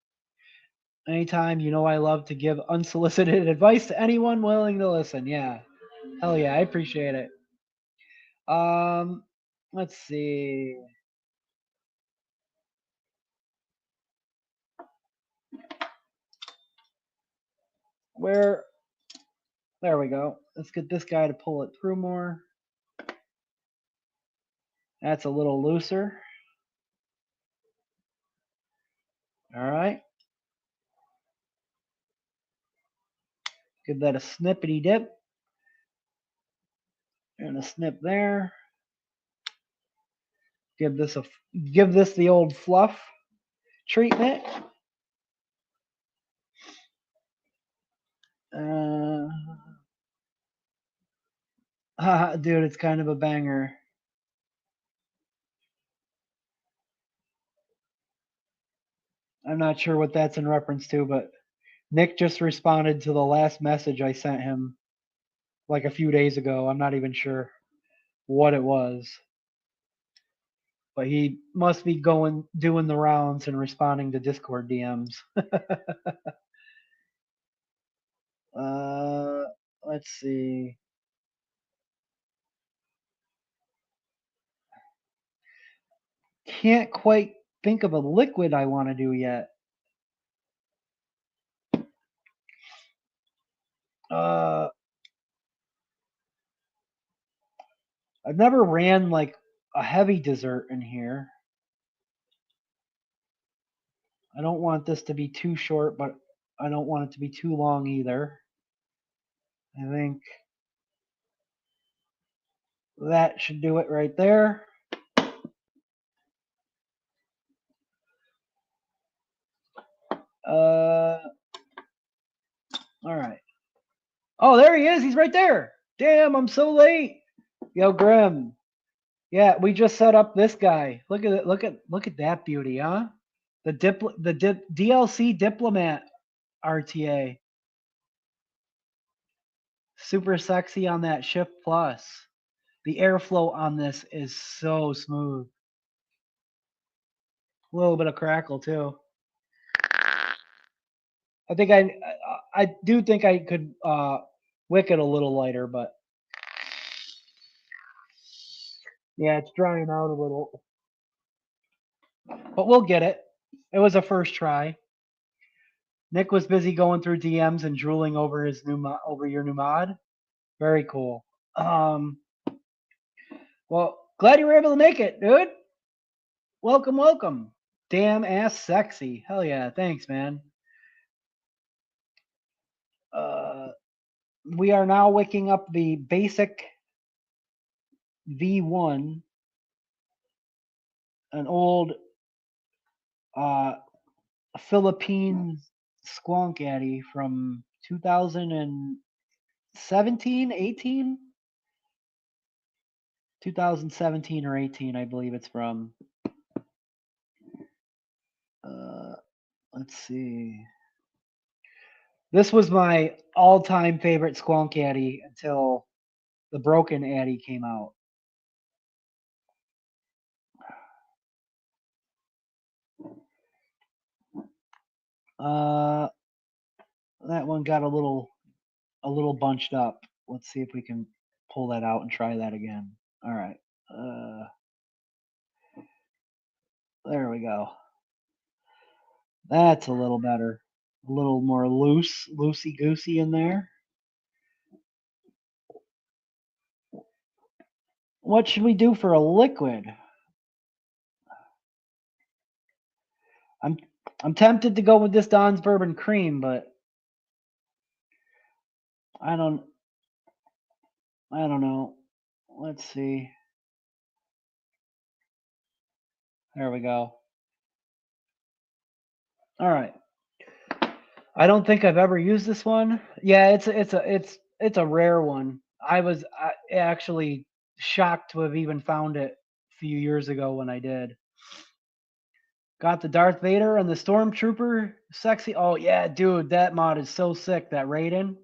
Anytime, you know, I love to give unsolicited advice to anyone willing to listen. Yeah. Hell yeah, I appreciate it. Let's see. Where there we go. Let's get this guy to pull it through more. That's a little looser. All right. Give that a snippety dip. And a snip there. Give this the old fluff treatment. Dude, it's kind of a banger. I'm not sure what that's in reference to, but Nick just responded to the last message I sent him like a few days ago. I'm not even sure what it was. But he must be doing the rounds and responding to Discord DMs. Let's see. Can't quite think of a liquid I want to do yet. I've never ran like a heavy dessert in here. I don't want this to be too short, but I don't want it to be too long either. I think that should do it right there. All right. Oh, there he is. He's right there. Damn, I'm so late. Yo, Grim. Yeah, we just set up this guy. Look at it. Look at that beauty, huh? The DLC Diplomat RTA. Super sexy on that Shift Plus. The airflow on this is so smooth. A little bit of crackle too. I think I do think I could wick it a little lighter, but yeah, it's drying out a little. But we'll get it. It was a first try. Nick was busy going through DMs and drooling over his over your new mod. Very cool. Well, glad you were able to make it, dude. Welcome, welcome. Damn ass sexy. Hell yeah. Thanks, man. We are now wicking up the basic V1, an old Philippine squonk addy from 2017, 18? 2017 or 18, I believe it's from. Let's see. This was my all-time favorite squonk addy until the broken addy came out. That one got a little bunched up. Let's see if we can pull that out and try that again. All right. There we go. That's a little better. A little more loosey-goosey in there. What should we do for a liquid? I'm tempted to go with this Don's Bourbon Cream, but I don't know. Let's see. There we go. All right. I don't think I've ever used this one. Yeah, it's a rare one. I was actually shocked to have even found it a few years ago when I did. Got the Darth Vader and the Stormtrooper sexy. Oh yeah, dude, that mod is so sick. That Raiden.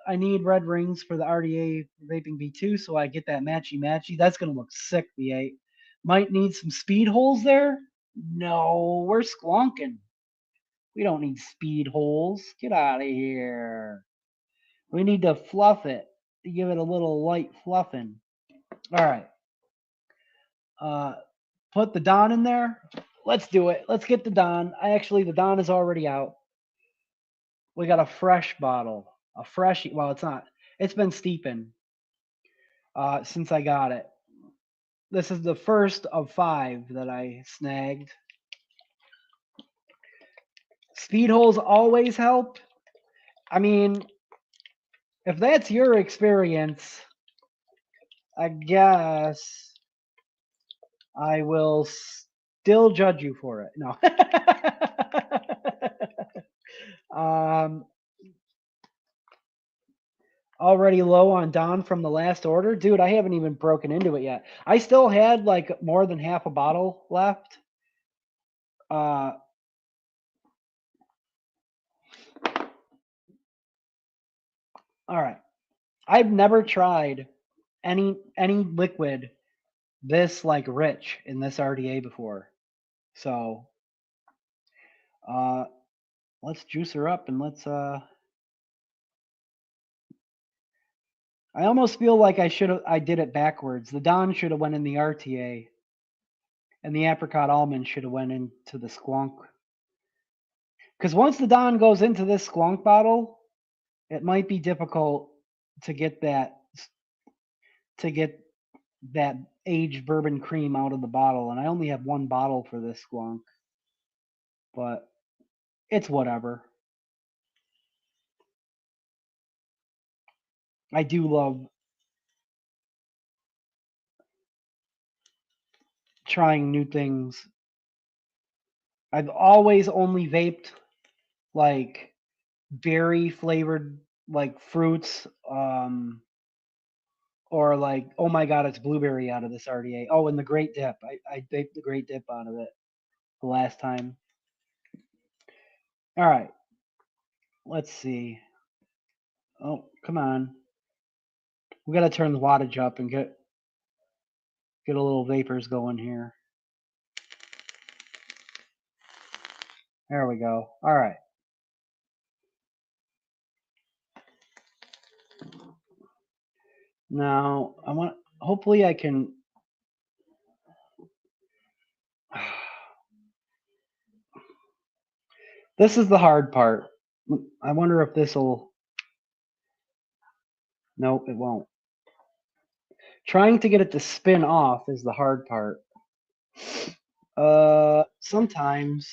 I need red rings for the RTA Vaping V2, so I get that matchy. That's gonna look sick, V8. Might need some speed holes there. No, we're squonking. We don't need speed holes. Get out of here. We need to fluff it. To give it a little light fluffing. All right. Put the Don in there. Let's do it. Let's get the Don. The Don is already out. We got a fresh bottle. A fresh, well, it's not. It's been steeping since I got it. This is the first of 5 that I snagged. Speed holes always help. I mean, if that's your experience, I guess I will still judge you for it. No. Already low on Don from the last order. Dude, I haven't even broken into it yet. I still had like more than half a bottle left. All right. I've never tried any liquid this like rich in this RDA before. So let's juice her up and let's I almost feel like I did it backwards. The Don should have went in the RTA and the apricot almond should have went into the squonk. Because once the Don goes into this squonk bottle, it might be difficult to get that aged bourbon cream out of the bottle, and I only have 1 bottle for this squonk. But it's whatever. I do love trying new things. I've always only vaped like berry flavored like fruits, or like, oh my god, it's blueberry out of this RDA. Oh, and the Great Dip. I vaped the Great Dip out of it the last time. All right. Let's see. Oh, come on. We got to turn the wattage up and get a little vapors going here. There we go. All right. Now, hopefully I can This is the hard part. I wonder if this will... Nope, it won't. Trying to get it to spin off is the hard part. Sometimes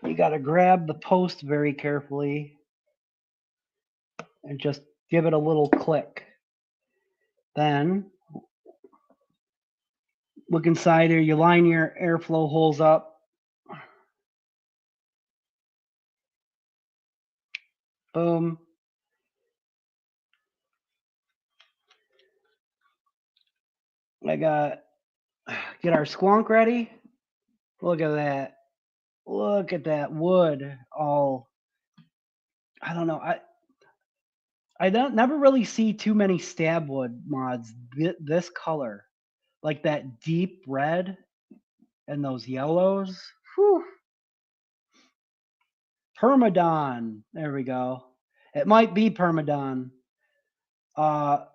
you got to grab the post very carefully and just give it a little click. Then look inside here, you line your airflow holes up. Boom. Get our squonk ready. Look at that. Look at that wood all, I don't know. I never really see too many stab wood mods this color. Like that deep red and those yellows. Whew. Permadon. There we go. It might be Permadon. But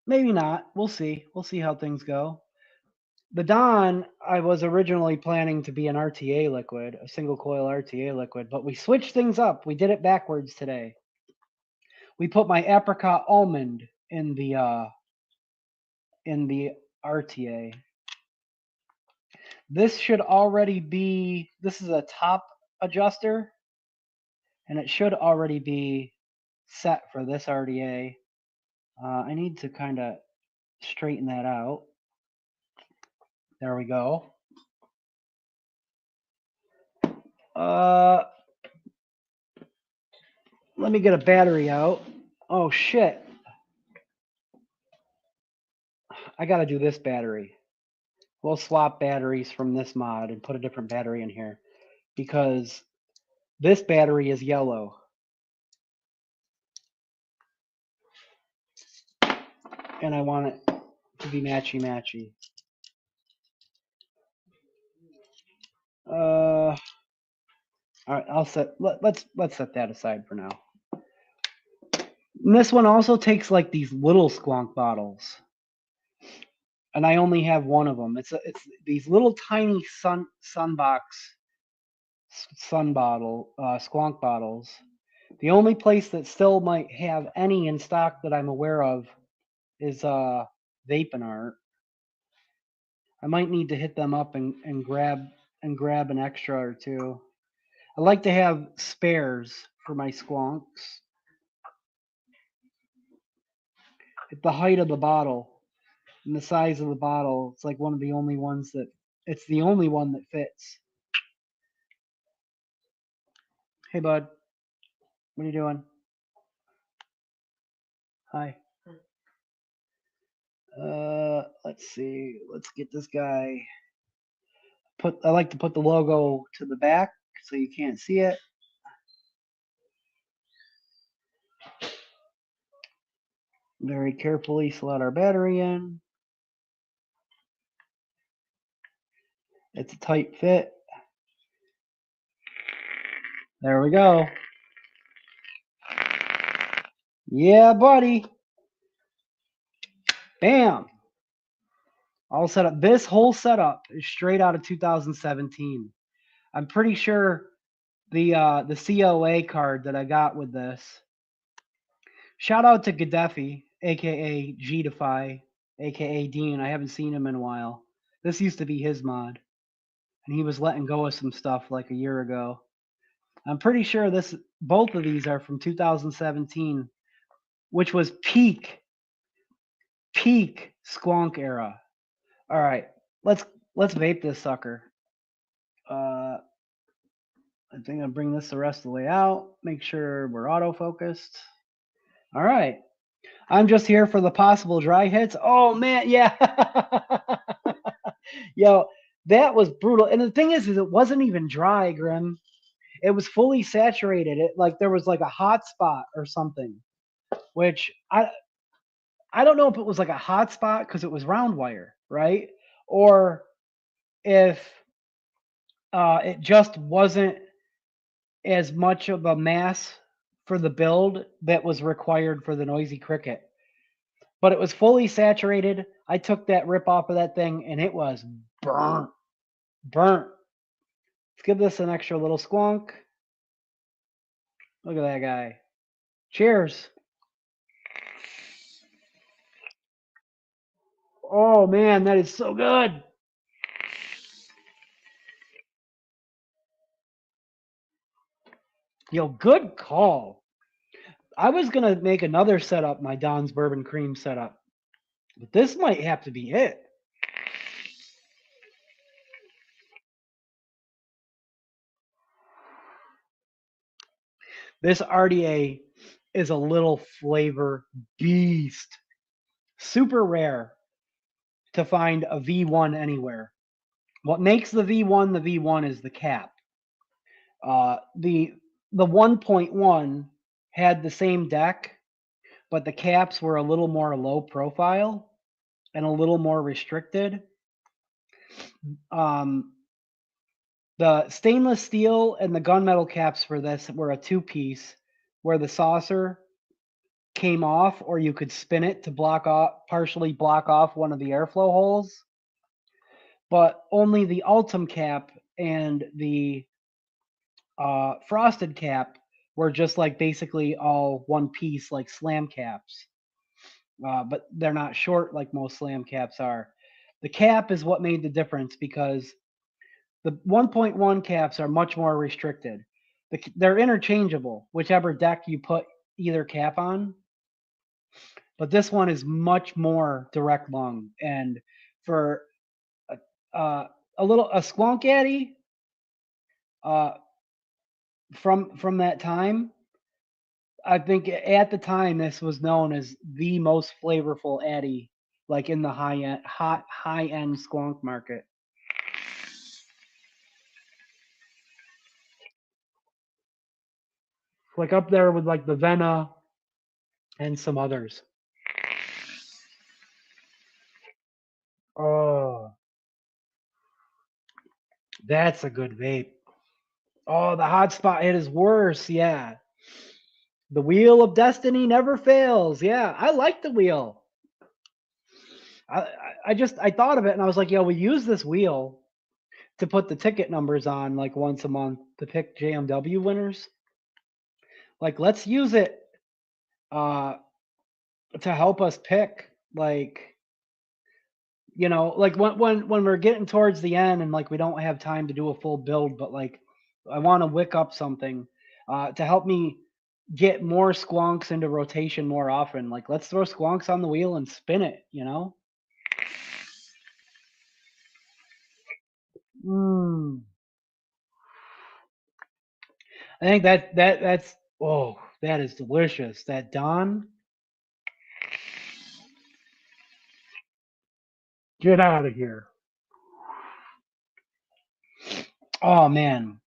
maybe not. We'll see. We'll see how things go. The Don, I was originally planning to be an RTA liquid, a single coil RTA liquid, but we switched things up. We did it backwards today. We put my apricot almond in the RTA. This should already be, this is a top adjuster, and it should already be set for this RTA. I need to kind of straighten that out. There we go. Let me get a battery out. Oh shit. I gotta do this battery. We'll swap batteries from this mod and put a different battery in here because this battery is yellow. And I want it to be matchy-matchy. All right, let's set that aside for now. And this one also takes like these little squonk bottles, and I only have one of them. It's these little tiny sunbox squonk bottles. The only place that still might have any in stock that I'm aware of is Vapin Art. I might need to hit them up and grab an extra or two. I like to have spares for my squonks. At the height of the bottle and the size of the bottle, it's like one of the only ones that, it's the only one that fits. Hey, bud. What are you doing? Hi. Let's see. Let's get this guy. I like to put the logo to the back so you can't see it. Very carefully slot our battery in. It's a tight fit. There we go. Yeah, buddy. Bam. All set up. This whole setup is straight out of 2017. I'm pretty sure the COA card that I got with this. Shout out to Gaddafi, aka G-Defy, aka Dean. I haven't seen him in a while. This used to be his mod, and he was letting go of some stuff like a year ago. I'm pretty sure both of these are from 2017, which was peak squonk era. All right, let's vape this sucker. I think I'll bring this the rest of the way out. Make sure we're auto-focused. All right. I'm just here for the possible dry hits. Oh, man, yeah. Yo, that was brutal. And the thing is it wasn't even dry, Grim. It was fully saturated. There was like a hot spot or something, which I don't know if it was like a hot spot because it was round wire, right? Or if it just wasn't as much of a mass for the build that was required for the Noisy Cricket. But it was fully saturated. I took that rip off of that thing and it was burnt. Burnt. Let's give this an extra little squonk. Look at that guy. Cheers. Oh man, that is so good. Yo, good call. I was gonna make another setup, my Don's Bourbon Cream setup, but this might have to be it. This RTA is a little flavor beast. Super rare to find a V1 anywhere. What makes the V1 is the cap. The 1.1 had the same deck, but the caps were a little more low profile and a little more restricted. The stainless steel and the gunmetal caps for this were a two-piece, where the saucer came off, or you could spin it to partially block off one of the airflow holes. But only the Ultim cap and the frosted cap were just like basically all one piece, like slam caps. But they're not short like most slam caps are. The cap is what made the difference, because the 1.1 caps are much more restricted. They're interchangeable, whichever deck you put either cap on. But this one is much more direct lung, and for a Squonk Addy from that time, I think at the time this was known as the most flavorful Addy, like in the high end squonk market. Like up there with like the Vena and some others. Oh, that's a good vape. Oh, the hotspot hit is worse. Yeah. The wheel of destiny never fails. Yeah, I like the wheel. I thought of it and I was like, yo, we use this wheel to put the ticket numbers on like once a month to pick JMW winners. Like, let's use it to help us pick, like, like when we're getting towards the end and like we don't have time to do a full build, but like I want to wick up something to help me get more squonks into rotation more often. Like, let's throw squonks on the wheel and spin it, Mm. I think that's oh, that is delicious. That Don, get out of here. Oh man,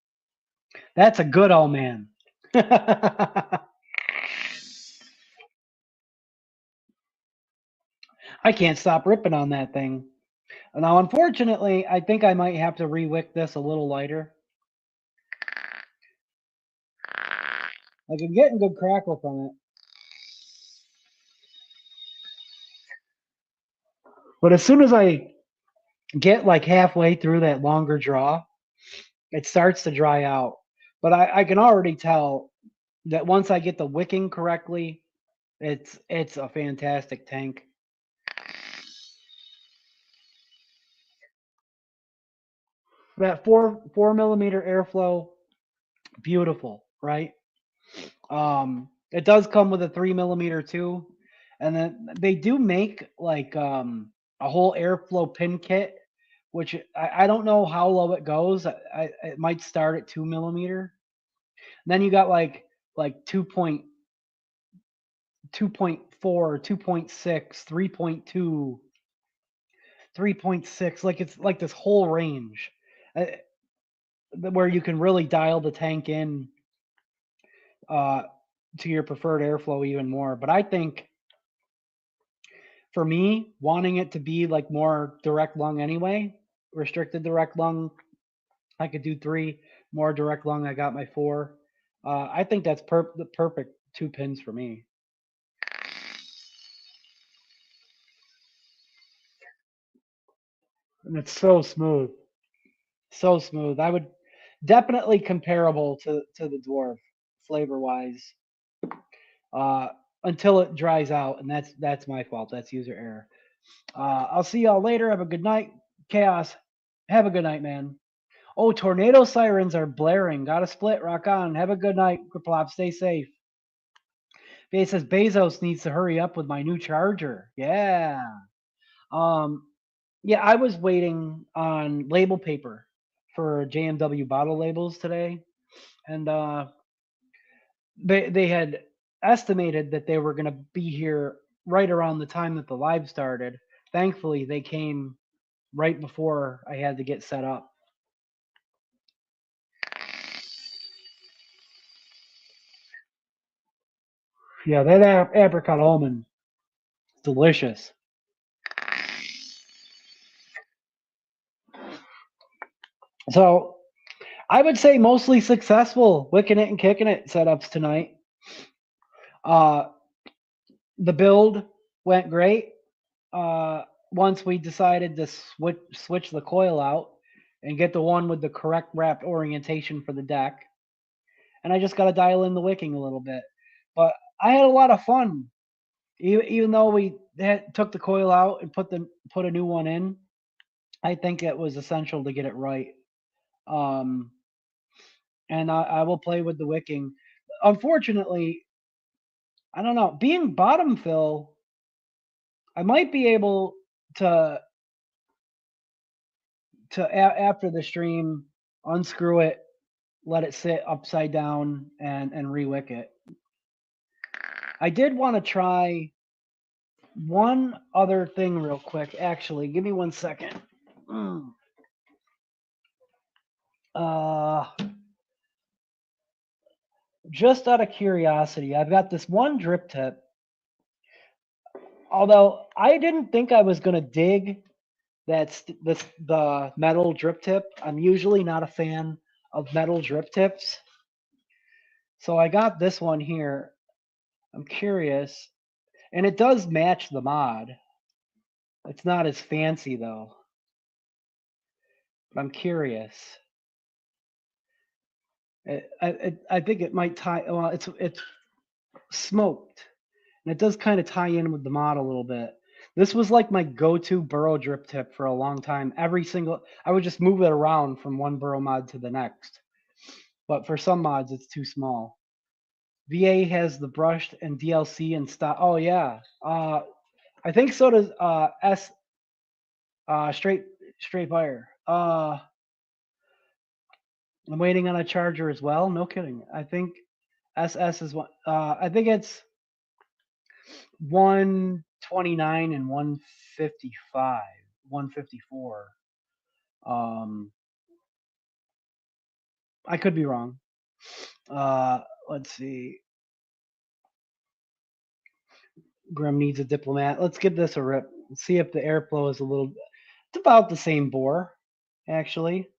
that's a good old man. I can't stop ripping on that thing. Now, unfortunately, I think I might have to re-wick this a little lighter. Like, I'm getting good crackle from it. But as soon as I get like halfway through that longer draw, it starts to dry out. But I can already tell that once I get the wicking correctly, it's a fantastic tank. That 4 millimeter airflow, beautiful, right? It does come with a 3 millimeter too, and then they do make like a whole airflow pin kit, which I don't know how low it goes. It might start at 2 millimeter. And then you got like 2.4, 2.6, 3.2, 3.6. Like, it's like this whole range where you can really dial the tank in to your preferred airflow even more. But I think for me, wanting it to be like more direct lung anyway, restricted direct lung, I could do 3. More direct lung, I got my 4. I think that's the perfect 2 pins for me. and it's so smooth. So smooth. I would definitely comparable to the dwarf flavor wise. Uh, until it dries out, and that's my fault. That's user error. I'll see y'all later. Have a good night. Chaos. Have a good night, man. Oh, tornado sirens are blaring. Got to split. Rock on. Have a good night, Criplop. Stay safe. It says Bezos needs to hurry up with my new charger. Yeah. Um. Yeah, I was waiting on label paper for JMW bottle labels today, and they had estimated that they were going to be here right around the time that the live started. Thankfully, they came right before I had to get set up. Yeah, that apricot almond, delicious. So I would say mostly successful Wicking It and Kicking It setups tonight. Uh, the build went great. Uh, Once we decided to switch the coil out and get the one with the correct wrapped orientation for the deck, and I just got to dial in the wicking a little bit. But I had a lot of fun, even though we took the coil out and put a new one in. I think it was essential to get it right. Um, and I will play with the wicking. Unfortunately, I don't know. Being bottom fill, I might be able to after the stream unscrew it, let it sit upside down, and re-wick it. I did want to try one other thing real quick. Actually, give me 1 second. Uh, just out of curiosity, I've got this one drip tip. Although I didn't think I was gonna dig the metal drip tip. I'm usually not a fan of metal drip tips. So I got this one here. I'm curious. And it does match the mod. It's not as fancy though. But I'm curious. I think it might tie. Well, it's smoked, and it does kind of tie in with the mod a little bit. This was like my go-to burrow drip tip for a long time. I would just move it around from one burrow mod to the next. But for some mods, it's too small. VA has the brushed and DLC and stock. Oh yeah, I think so does S straight fire. I'm waiting on a charger as well. No kidding. I think SS is one. I think it's 129 and 155, 154. I could be wrong. Let's see. Grim needs a diplomat. Let's give this a rip. Let's see if the airflow is a little. It's about the same bore, actually.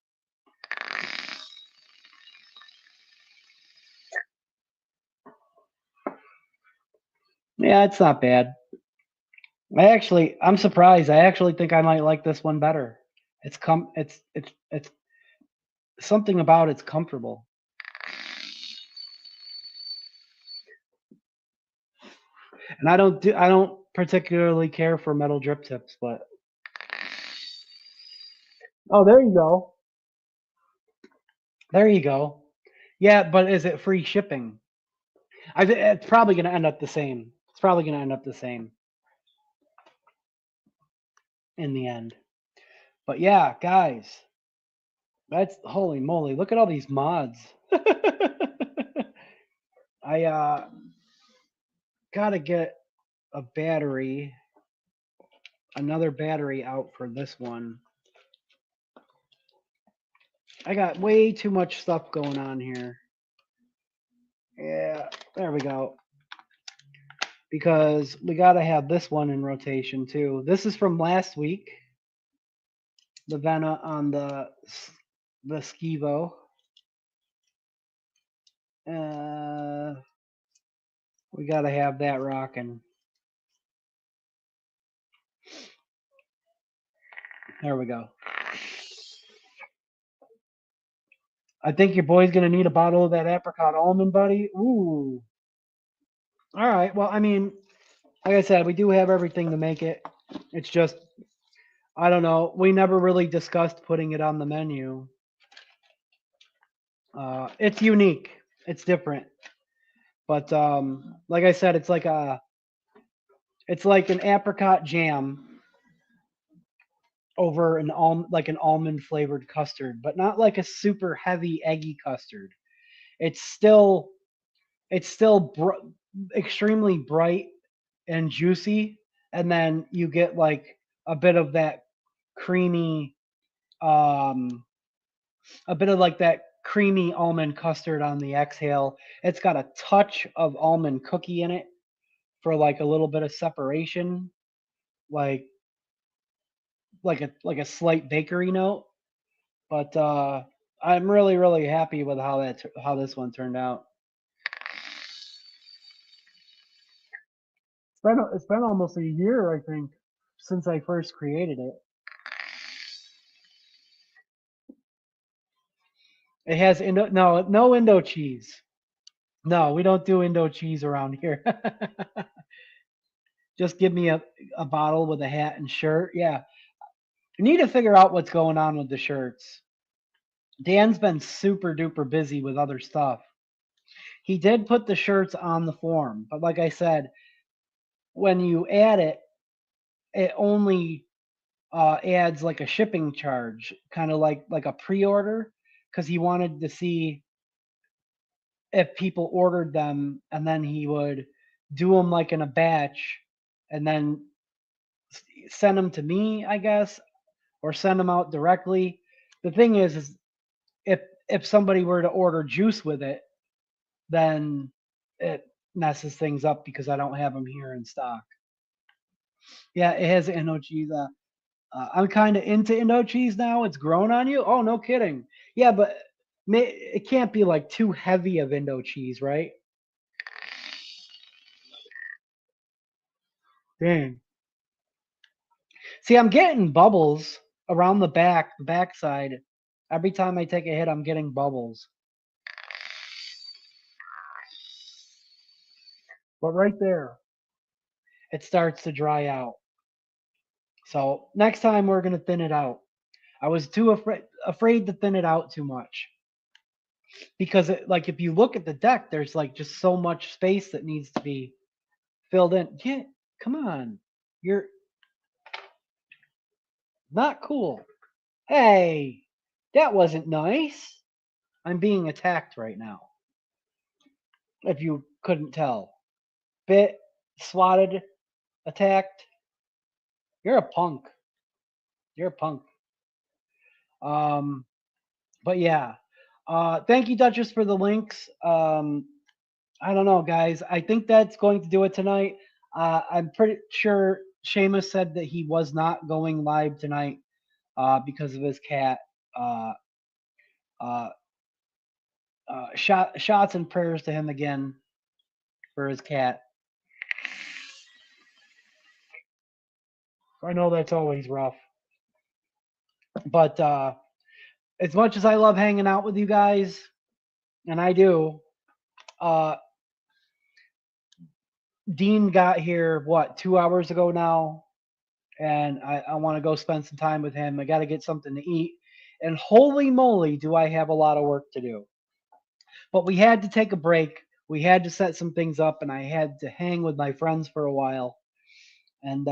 Yeah, it's not bad. I'm surprised. I actually think I might like this one better. It's something about it's comfortable. And I don't particularly care for metal drip tips, but oh, there you go. There you go. Yeah, but is it free shipping? It's probably going to end up the same. It's probably going to end up the same in the end. But yeah, guys, that's holy moly! Look at all these mods. I gotta get a battery, another battery out for this one. I got way too much stuff going on here. Yeah, there we go. Because we got to have this one in rotation too. This is from last week. The Vena on the Skivo. We got to have that rocking. There we go. I think your boy's gonna need a bottle of that apricot almond, buddy. Ooh. All right. Well, I mean, like I said, we do have everything to make it. It's just, I don't know. We never really discussed putting it on the menu. It's unique. It's different. But like I said, it's like an apricot jam over an almond flavored custard, but not like a super heavy eggy custard. It's still extremely bright and juicy, and then you get like a bit of that creamy, um, a bit of like that creamy almond custard on the exhale. It's got a touch of almond cookie in it for like a little bit of separation, like like a slight bakery note. But I'm really happy with how this one turned out. It's been almost a year, I think, since I first created it. It has no Indo cheese. No, we don't do Indo cheese around here. Just give me a bottle with a hat and shirt. Yeah. We need to figure out what's going on with the shirts. Dan's been super duper busy with other stuff. He did put the shirts on the form, but like I said, when you add it, it only adds like a shipping charge, kind of like a pre-order, because he wanted to see if people ordered them, and then he would do them like in a batch, and then send them to me, I guess, or send them out directly. The thing is if somebody were to order juice with it, then it messes things up because I don't have them here in stock. Yeah, it has Indo cheese. I'm kind of into Indo cheese now. It's grown on you. Oh, no kidding. Yeah, but it can't be like too heavy of Indo cheese, right? Dang. See, I'm getting bubbles around the backside. Every time I take a hit, I'm getting bubbles. But right there, it starts to dry out. So next time we're gonna thin it out. I was too afraid to thin it out too much because like if you look at the deck, there's like just so much space that needs to be filled in. Yeah, come on, you're not cool. Hey, that wasn't nice. I'm being attacked right now. If you couldn't tell, bit, swatted, attacked. You're a punk. You're a punk. Um, but yeah. Thank you, Duchess, for the links. I don't know, guys. I think that's going to do it tonight. I'm pretty sure Seamus said that he was not going live tonight because of his cat. Uh, uh, shots and prayers to him again for his cat. I know that's always rough, but as much as I love hanging out with you guys, and I do, uh, Dean got here, what, 2 hours ago now? And I want to go spend some time with him. I got to get something to eat. And holy moly, do I have a lot of work to do. But we had to take a break. We had to set some things up, and I had to hang with my friends for a while. And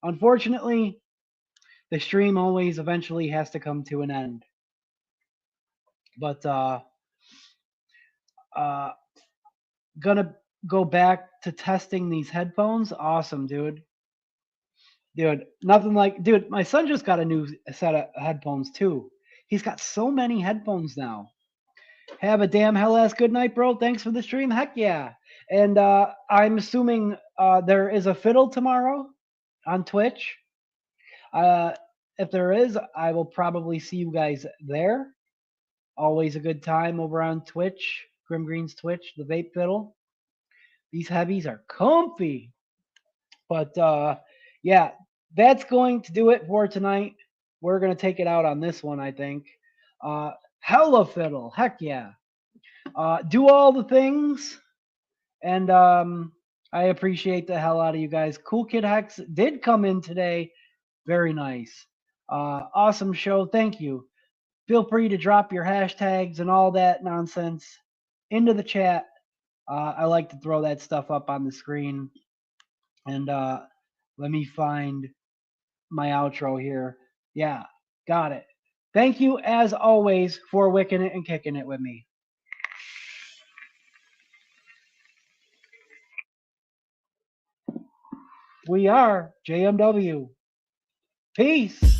unfortunately, the stream always eventually has to come to an end. But gonna go back to testing these headphones. Awesome, dude. Dude, nothing like, dude, my son just got a new set of headphones too. He's got so many headphones now. Have a damn hell ass good night, bro. Thanks for the stream. Heck yeah. And I'm assuming there is a fiddle tomorrow on Twitch. If there is, I will probably see you guys there. Always a good time over on Twitch, Grim Green's Twitch, the vape fiddle. These heavies are comfy. But yeah, that's going to do it for tonight. we're going to take it out on this one, I think. Hella fiddle. Heck yeah. Do all the things. And I appreciate the hell out of you guys. Cool Kid Hex did come in today. Very nice. Awesome show. Thank you. Feel free to drop your hashtags and all that nonsense into the chat. I like to throw that stuff up on the screen. And let me find my outro here. Yeah, got it. Thank you, as always, for wicking it and kicking it with me. We are JMW. Peace.